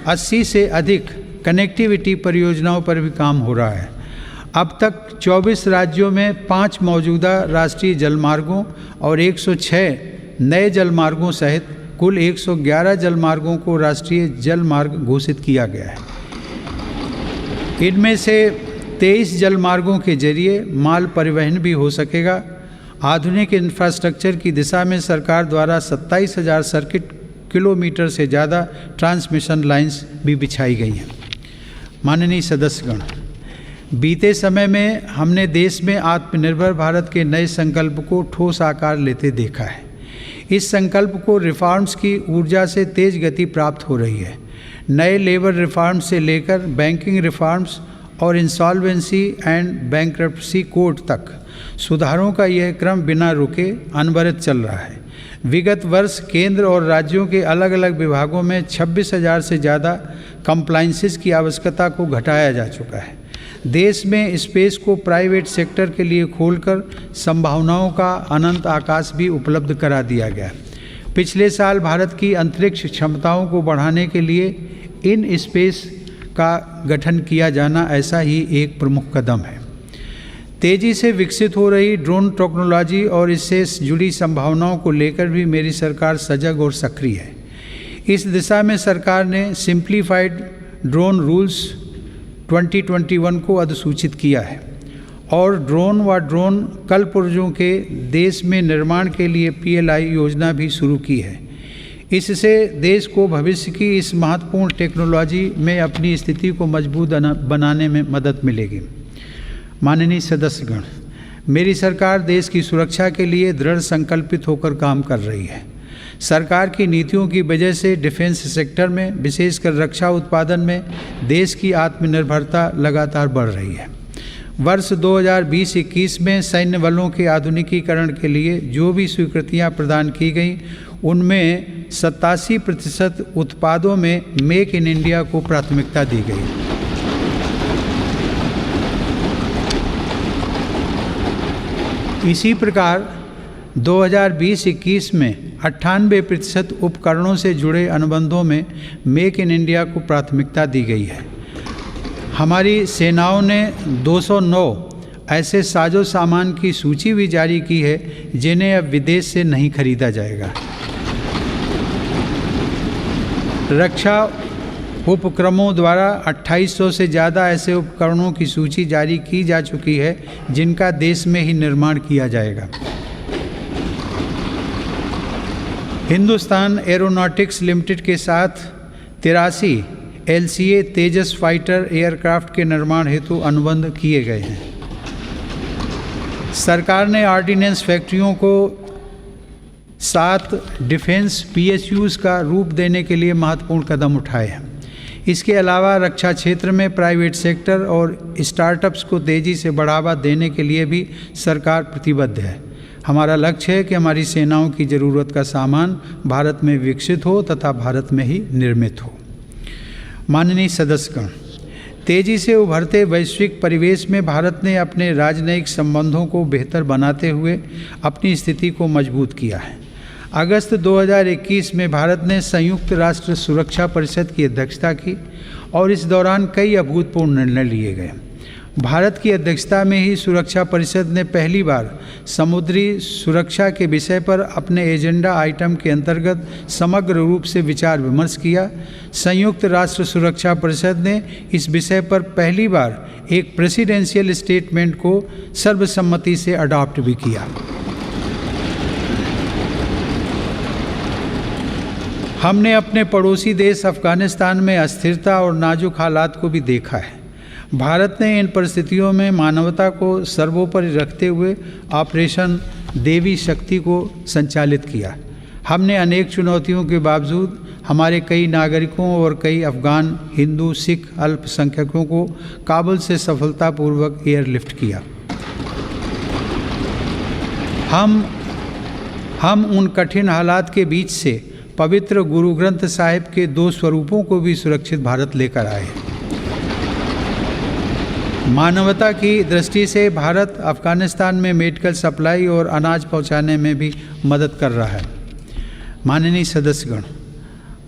80 से अधिक कनेक्टिविटी परियोजनाओं पर भी काम हो रहा है। अब तक 24 राज्यों में 5 मौजूदा राष्ट्रीय जलमार्गों और 106 नए जलमार्गों सहित कुल 111 जलमार्गों को राष्ट्रीय जलमार्ग घोषित किया गया है। इनमें से 23 जलमार्गों के जरिए माल परिवहन भी हो सकेगा। आधुनिक इंफ्रास्ट्रक्चर की दिशा में सरकार द्वारा 27,000 सर्किट किलोमीटर से ज़्यादा ट्रांसमिशन लाइंस भी बिछाई गई हैं। माननीय सदस्यगण, बीते समय में हमने देश में आत्मनिर्भर भारत के नए संकल्प को ठोस आकार लेते देखा है। इस संकल्प को रिफॉर्म्स की ऊर्जा से तेज गति प्राप्त हो रही है। नए लेबर रिफॉर्म्स से लेकर बैंकिंग रिफॉर्म्स और इंसॉल्वेंसी एंड बैंक्रप्सी कोड तक सुधारों का यह क्रम बिना रुके अनवरत चल रहा है। विगत वर्ष केंद्र और राज्यों के अलग अलग विभागों में 26,000 से ज़्यादा कंप्लाइंसेस की आवश्यकता को घटाया जा चुका है। देश में स्पेस को प्राइवेट सेक्टर के लिए खोलकर संभावनाओं का अनंत आकाश भी उपलब्ध करा दिया गया। पिछले साल भारत की अंतरिक्ष क्षमताओं को बढ़ाने के लिए इन स्पेस का गठन किया जाना ऐसा ही एक प्रमुख कदम है। तेजी से विकसित हो रही ड्रोन टेक्नोलॉजी और इससे जुड़ी संभावनाओं को लेकर भी मेरी सरकार सजग और सक्रिय है। इस दिशा में सरकार ने सिंप्लीफाइड ड्रोन रूल्स 2021 को अधिसूचित किया है और ड्रोन व ड्रोन कलपुर्जों के देश में निर्माण के लिए PLI योजना भी शुरू की है। इससे देश को भविष्य की इस महत्वपूर्ण टेक्नोलॉजी में अपनी स्थिति को मजबूत बनाने में मदद मिलेगी। माननीय सदस्यगण, मेरी सरकार देश की सुरक्षा के लिए दृढ़ संकल्पित होकर काम कर रही है। सरकार की नीतियों की वजह से डिफेंस सेक्टर में, विशेषकर रक्षा उत्पादन में, देश की आत्मनिर्भरता लगातार बढ़ रही है। वर्ष 2020-21 में सैन्य बलों के आधुनिकीकरण के लिए जो भी स्वीकृतियां प्रदान की गईं, उनमें 87% उत्पादों में मेक इन इंडिया को प्राथमिकता दी गई। इसी प्रकार 2020-21 में 98% उपकरणों से जुड़े अनुबंधों में मेक इन इंडिया को प्राथमिकता दी गई है। हमारी सेनाओं ने 209 ऐसे साजो सामान की सूची भी जारी की है जिन्हें अब विदेश से नहीं खरीदा जाएगा। रक्षा उपक्रमों द्वारा 2800 से ज़्यादा ऐसे उपकरणों की सूची जारी की जा चुकी है जिनका देश में ही निर्माण किया जाएगा। हिंदुस्तान एरोनॉटिक्स लिमिटेड के साथ 83 LCA तेजस फाइटर एयरक्राफ्ट के निर्माण हेतु अनुबंध किए गए हैं। सरकार ने ऑर्डिनेंस फैक्ट्रियों को 7 डिफेंस PSUs का रूप देने के लिए महत्वपूर्ण कदम उठाए हैं। इसके अलावा रक्षा क्षेत्र में प्राइवेट सेक्टर और स्टार्टअप्स को तेज़ी से बढ़ावा देने के लिए भी सरकार प्रतिबद्ध है। हमारा लक्ष्य है कि हमारी सेनाओं की ज़रूरत का सामान भारत में विकसित हो तथा भारत में ही निर्मित हो। माननीय सदस्यगण, तेज़ी से उभरते वैश्विक परिवेश में भारत ने अपने राजनयिक संबंधों को बेहतर बनाते हुए अपनी स्थिति को मजबूत किया है। अगस्त 2021 में भारत ने संयुक्त राष्ट्र सुरक्षा परिषद की अध्यक्षता की और इस दौरान कई अभूतपूर्व निर्णय लिए गए। भारत की अध्यक्षता में ही सुरक्षा परिषद ने पहली बार समुद्री सुरक्षा के विषय पर अपने एजेंडा आइटम के अंतर्गत समग्र रूप से विचार विमर्श किया। संयुक्त राष्ट्र सुरक्षा परिषद ने इस विषय पर पहली बार एक प्रेसिडेंशियल स्टेटमेंट को सर्वसम्मति से अडॉप्ट भी किया। हमने अपने पड़ोसी देश अफगानिस्तान में अस्थिरता और नाजुक हालात को भी देखा है। भारत ने इन परिस्थितियों में मानवता को सर्वोपरि रखते हुए ऑपरेशन देवी शक्ति को संचालित किया। हमने अनेक चुनौतियों के बावजूद हमारे कई नागरिकों और कई अफगान हिंदू सिख अल्पसंख्यकों को काबुल से सफलतापूर्वक एयरलिफ्ट किया। हम उन कठिन हालात के बीच से पवित्र गुरु ग्रंथ साहिब के 2 स्वरूपों को भी सुरक्षित भारत लेकर आए। मानवता की दृष्टि से भारत अफगानिस्तान में मेडिकल सप्लाई और अनाज पहुंचाने में भी मदद कर रहा है। माननीय सदस्यगण,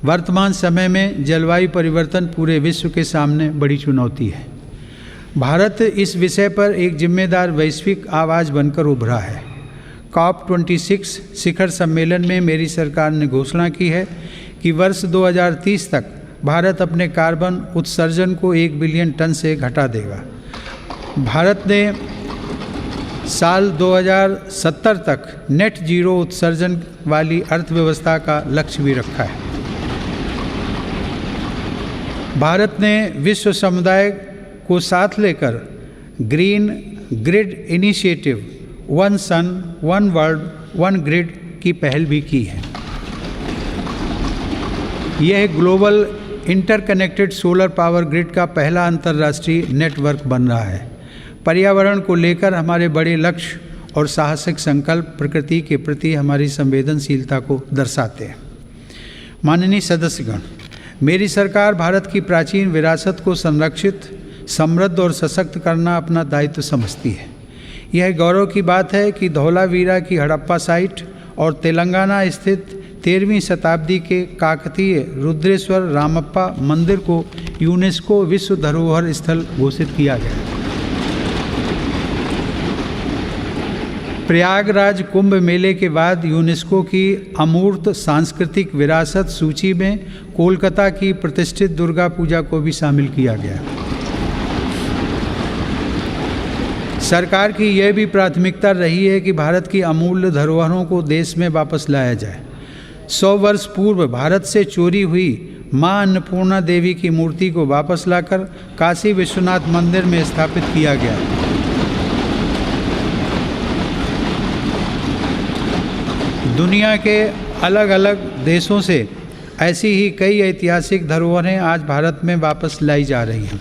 वर्तमान समय में जलवायु परिवर्तन पूरे विश्व के सामने बड़ी चुनौती है। भारत इस विषय पर एक जिम्मेदार वैश्विक आवाज़ बनकर उभरा है। COP26 शिखर सम्मेलन में मेरी सरकार ने घोषणा की है कि वर्ष 2030 तक भारत अपने कार्बन उत्सर्जन को 1 बिलियन टन से घटा देगा। भारत ने साल 2070 तक नेट जीरो उत्सर्जन वाली अर्थव्यवस्था का लक्ष्य भी रखा है। भारत ने विश्व समुदाय को साथ लेकर green grid initiative one sun one world one grid की पहल भी की है। यह global interconnected solar power grid का पहला अंतर्राष्ट्रीय नेटवर्क बन रहा है। पर्यावरण को लेकर हमारे बड़े लक्ष्य और साहसिक संकल्प प्रकृति के प्रति हमारी संवेदनशीलता को दर्शाते हैं। माननीय सदस्यगण, मेरी सरकार भारत की प्राचीन विरासत को संरक्षित, समृद्ध और सशक्त करना अपना दायित्व समझती है। यह गौरव की बात है कि धौलावीरा की हड़प्पा साइट और तेलंगाना स्थित 13वीं शताब्दी के काकतीय रुद्रेश्वर रामप्पा मंदिर को यूनेस्को विश्व धरोहर स्थल घोषित किया गया। प्रयागराज कुंभ मेले के बाद यूनेस्को की अमूर्त सांस्कृतिक विरासत सूची में कोलकाता की प्रतिष्ठित दुर्गा पूजा को भी शामिल किया गया। सरकार की यह भी प्राथमिकता रही है कि भारत की अमूल्य धरोहरों को देश में वापस लाया जाए। 100 वर्ष पूर्व भारत से चोरी हुई मां अन्नपूर्णा देवी की मूर्ति को वापस लाकर काशी विश्वनाथ मंदिर में स्थापित किया गया। दुनिया के अलग अलग देशों से ऐसी ही कई ऐतिहासिक धरोहरें आज भारत में वापस लाई जा रही हैं।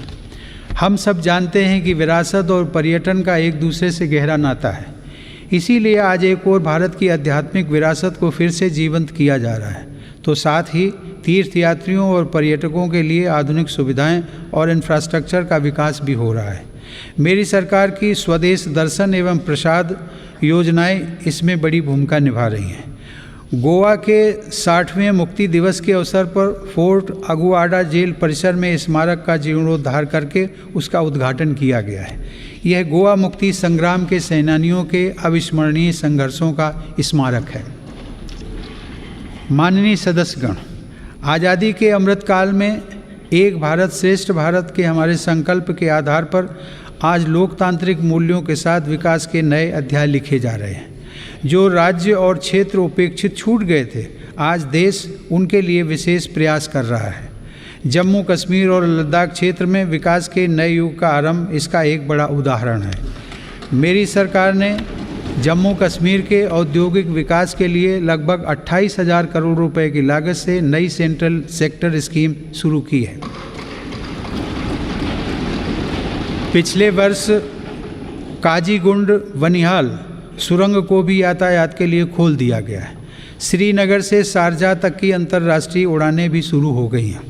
हम सब जानते हैं कि विरासत और पर्यटन का एक दूसरे से गहरा नाता है। इसीलिए आज एक और भारत की आध्यात्मिक विरासत को फिर से जीवंत किया जा रहा है, तो साथ ही तीर्थयात्रियों और पर्यटकों के लिए आधुनिक सुविधाएं और इंफ्रास्ट्रक्चर का विकास भी हो रहा है। मेरी सरकार की स्वदेश दर्शन एवं प्रसाद योजनाएं इसमें बड़ी भूमिका निभा रही हैं। गोवा के 60वें मुक्ति दिवस के अवसर पर फोर्ट अगुआडा जेल परिसर में स्मारक का जीर्णोद्धार करके उसका उद्घाटन किया गया है। यह गोवा मुक्ति संग्राम के सेनानियों के अविस्मरणीय संघर्षों का स्मारक है। माननीय सदस्यगण, आज़ादी के अमृतकाल में एक भारत श्रेष्ठ भारत के हमारे संकल्प के आधार पर आज लोकतांत्रिक मूल्यों के साथ विकास के नए अध्याय लिखे जा रहे हैं। जो राज्य और क्षेत्र उपेक्षित छूट गए थे, आज देश उनके लिए विशेष प्रयास कर रहा है। जम्मू कश्मीर और लद्दाख क्षेत्र में विकास के नए युग का आरंभ इसका एक बड़ा उदाहरण है। मेरी सरकार ने जम्मू कश्मीर के औद्योगिक विकास के लिए लगभग 28,000 करोड़ रुपए की लागत से नई सेंट्रल सेक्टर स्कीम शुरू की है। पिछले वर्ष काजीगुंड बनिहाल सुरंग को भी यातायात के लिए खोल दिया गया है। श्रीनगर से शारजाह तक की अंतर्राष्ट्रीय उड़ानें भी शुरू हो गई हैं।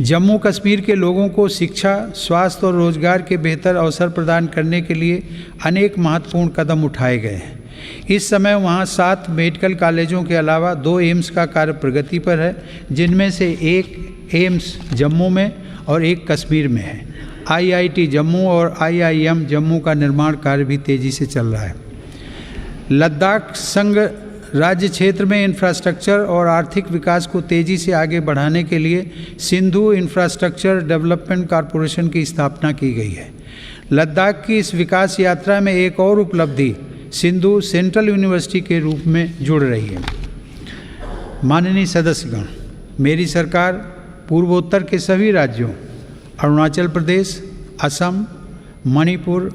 जम्मू कश्मीर के लोगों को शिक्षा, स्वास्थ्य और रोजगार के बेहतर अवसर प्रदान करने के लिए अनेक महत्वपूर्ण कदम उठाए गए हैं। इस समय वहां 7 मेडिकल कॉलेजों के अलावा 2 एम्स का कार्य प्रगति पर है, जिनमें से एक एम्स जम्मू में और एक कश्मीर में है। IIT जम्मू और IIM जम्मू का निर्माण कार्य भी तेज़ी से चल रहा है। लद्दाख संघ राज्य क्षेत्र में इंफ्रास्ट्रक्चर और आर्थिक विकास को तेज़ी से आगे बढ़ाने के लिए सिंधु इंफ्रास्ट्रक्चर डेवलपमेंट कॉरपोरेशन की स्थापना की गई है। लद्दाख की इस विकास यात्रा में एक और उपलब्धि सिंधु सेंट्रल यूनिवर्सिटी के रूप में जुड़ रही है। माननीय सदस्यगण, मेरी सरकार पूर्वोत्तर के सभी राज्यों अरुणाचल प्रदेश, असम, मणिपुर,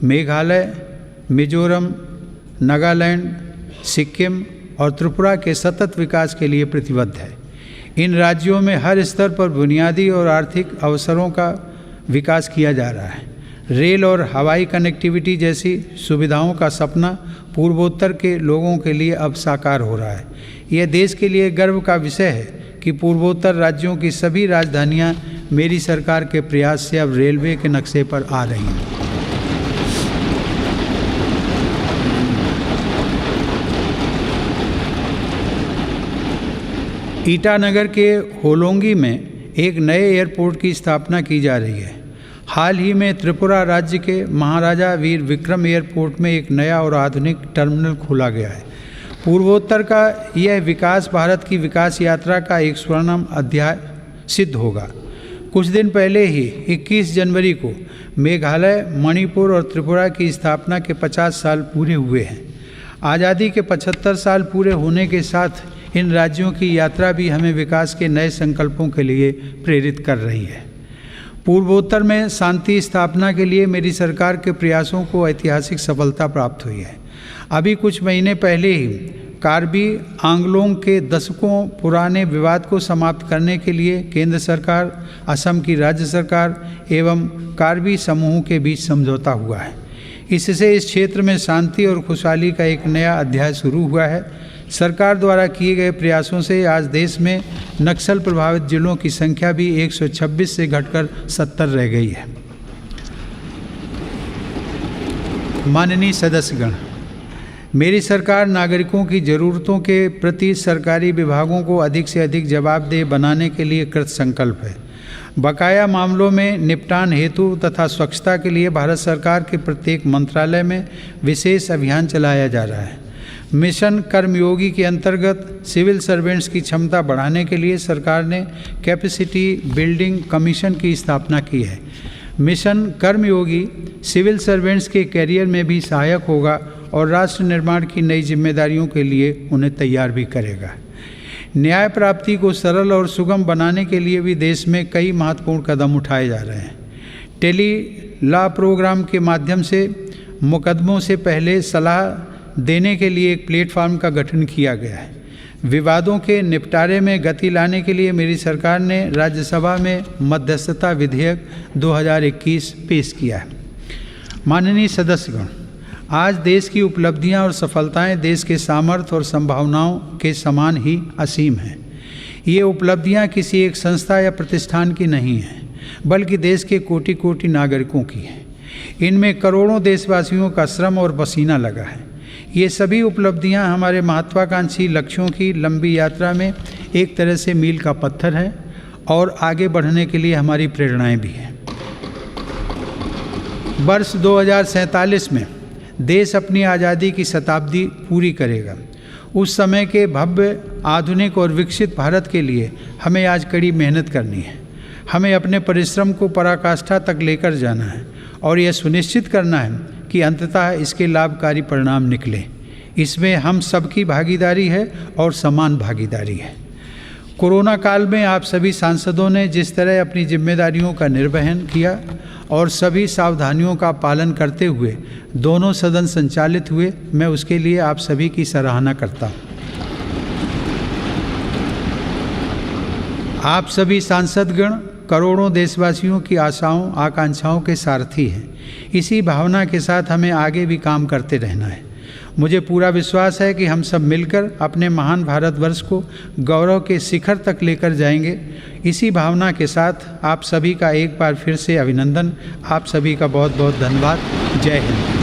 मेघालय, मिजोरम, नागालैंड, सिक्किम और त्रिपुरा के सतत विकास के लिए प्रतिबद्ध है। इन राज्यों में हर स्तर पर बुनियादी और आर्थिक अवसरों का विकास किया जा रहा है। रेल और हवाई कनेक्टिविटी जैसी सुविधाओं का सपना पूर्वोत्तर के लोगों के लिए अब साकार हो रहा है। यह देश के लिए गर्व का विषय है कि पूर्वोत्तर राज्यों की सभी राजधानियां मेरी सरकार के प्रयास से अब रेलवे के नक्शे पर आ रही हैं। ईटानगर के होलोंगी में एक नए एयरपोर्ट की स्थापना की जा रही है। हाल ही में त्रिपुरा राज्य के महाराजा वीर विक्रम एयरपोर्ट में एक नया और आधुनिक टर्मिनल खोला गया है। पूर्वोत्तर का यह विकास भारत की विकास यात्रा का एक स्वर्णिम अध्याय सिद्ध होगा। कुछ दिन पहले ही 21 जनवरी को मेघालय, मणिपुर और त्रिपुरा की स्थापना के 50 साल पूरे हुए हैं। आज़ादी के 75 साल पूरे होने के साथ इन राज्यों की यात्रा भी हमें विकास के नए संकल्पों के लिए प्रेरित कर रही है। पूर्वोत्तर में शांति स्थापना के लिए मेरी सरकार के प्रयासों को ऐतिहासिक सफलता प्राप्त हुई है। अभी कुछ महीने पहले ही कार्बी आंगलोंग के दशकों पुराने विवाद को समाप्त करने के लिए केंद्र सरकार, असम की राज्य सरकार एवं कार्बी समूह के बीच समझौता हुआ है। इससे इस क्षेत्र में शांति और खुशहाली का एक नया अध्याय शुरू हुआ है। सरकार द्वारा किए गए प्रयासों से आज देश में नक्सल प्रभावित जिलों की संख्या भी 126 से घटकर 70 रह गई है। माननीय सदस्यगण, मेरी सरकार नागरिकों की ज़रूरतों के प्रति सरकारी विभागों को अधिक से अधिक जवाबदेह बनाने के लिए कृत संकल्प है। बकाया मामलों में निपटान हेतु तथा स्वच्छता के लिए भारत सरकार के प्रत्येक मंत्रालय में विशेष अभियान चलाया जा रहा है। मिशन कर्मयोगी के अंतर्गत सिविल सर्वेंट्स की क्षमता बढ़ाने के लिए सरकार ने कैपेसिटी बिल्डिंग कमीशन की स्थापना की है। मिशन कर्मयोगी सिविल सर्वेंट्स के कैरियर में भी सहायक होगा और राष्ट्र निर्माण की नई जिम्मेदारियों के लिए उन्हें तैयार भी करेगा। न्याय प्राप्ति को सरल और सुगम बनाने के लिए भी देश में कई महत्वपूर्ण कदम उठाए जा रहे हैं। टेली लॉ प्रोग्राम के माध्यम से मुकदमों से पहले सलाह देने के लिए एक प्लेटफॉर्म का गठन किया गया है। विवादों के निपटारे में गति लाने के लिए मेरी सरकार ने राज्यसभा में मध्यस्थता विधेयक 2021 पेश किया है। माननीय सदस्यगण, आज देश की उपलब्धियां और सफलताएं देश के सामर्थ्य और संभावनाओं के समान ही असीम हैं। ये उपलब्धियां किसी एक संस्था या प्रतिष्ठान की नहीं हैं, बल्कि देश के कोटि कोटि नागरिकों की हैं। इनमें करोड़ों देशवासियों का श्रम और पसीना लगा है। ये सभी उपलब्धियां हमारे महत्वाकांक्षी लक्ष्यों की लंबी यात्रा में एक तरह से मील का पत्थर है और आगे बढ़ने के लिए हमारी प्रेरणाएं भी हैं। वर्ष 2047 में देश अपनी आज़ादी की शताब्दी पूरी करेगा। उस समय के भव्य, आधुनिक और विकसित भारत के लिए हमें आज कड़ी मेहनत करनी है। हमें अपने परिश्रम को पराकाष्ठा तक लेकर जाना है और यह सुनिश्चित करना है कि अंततः इसके लाभकारी परिणाम निकले। इसमें हम सबकी भागीदारी है और समान भागीदारी है। कोरोना काल में आप सभी सांसदों ने जिस तरह अपनी जिम्मेदारियों का निर्वहन किया और सभी सावधानियों का पालन करते हुए दोनों सदन संचालित हुए, मैं उसके लिए आप सभी की सराहना करता हूँ। आप सभी सांसदगण करोड़ों देशवासियों की आशाओं आकांक्षाओं के सारथी हैं। इसी भावना के साथ हमें आगे भी काम करते रहना है। मुझे पूरा विश्वास है कि हम सब मिलकर अपने महान भारतवर्ष को गौरव के शिखर तक लेकर जाएंगे। इसी भावना के साथ आप सभी का एक बार फिर से अभिनंदन। आप सभी का बहुत बहुत धन्यवाद। जय हिंद।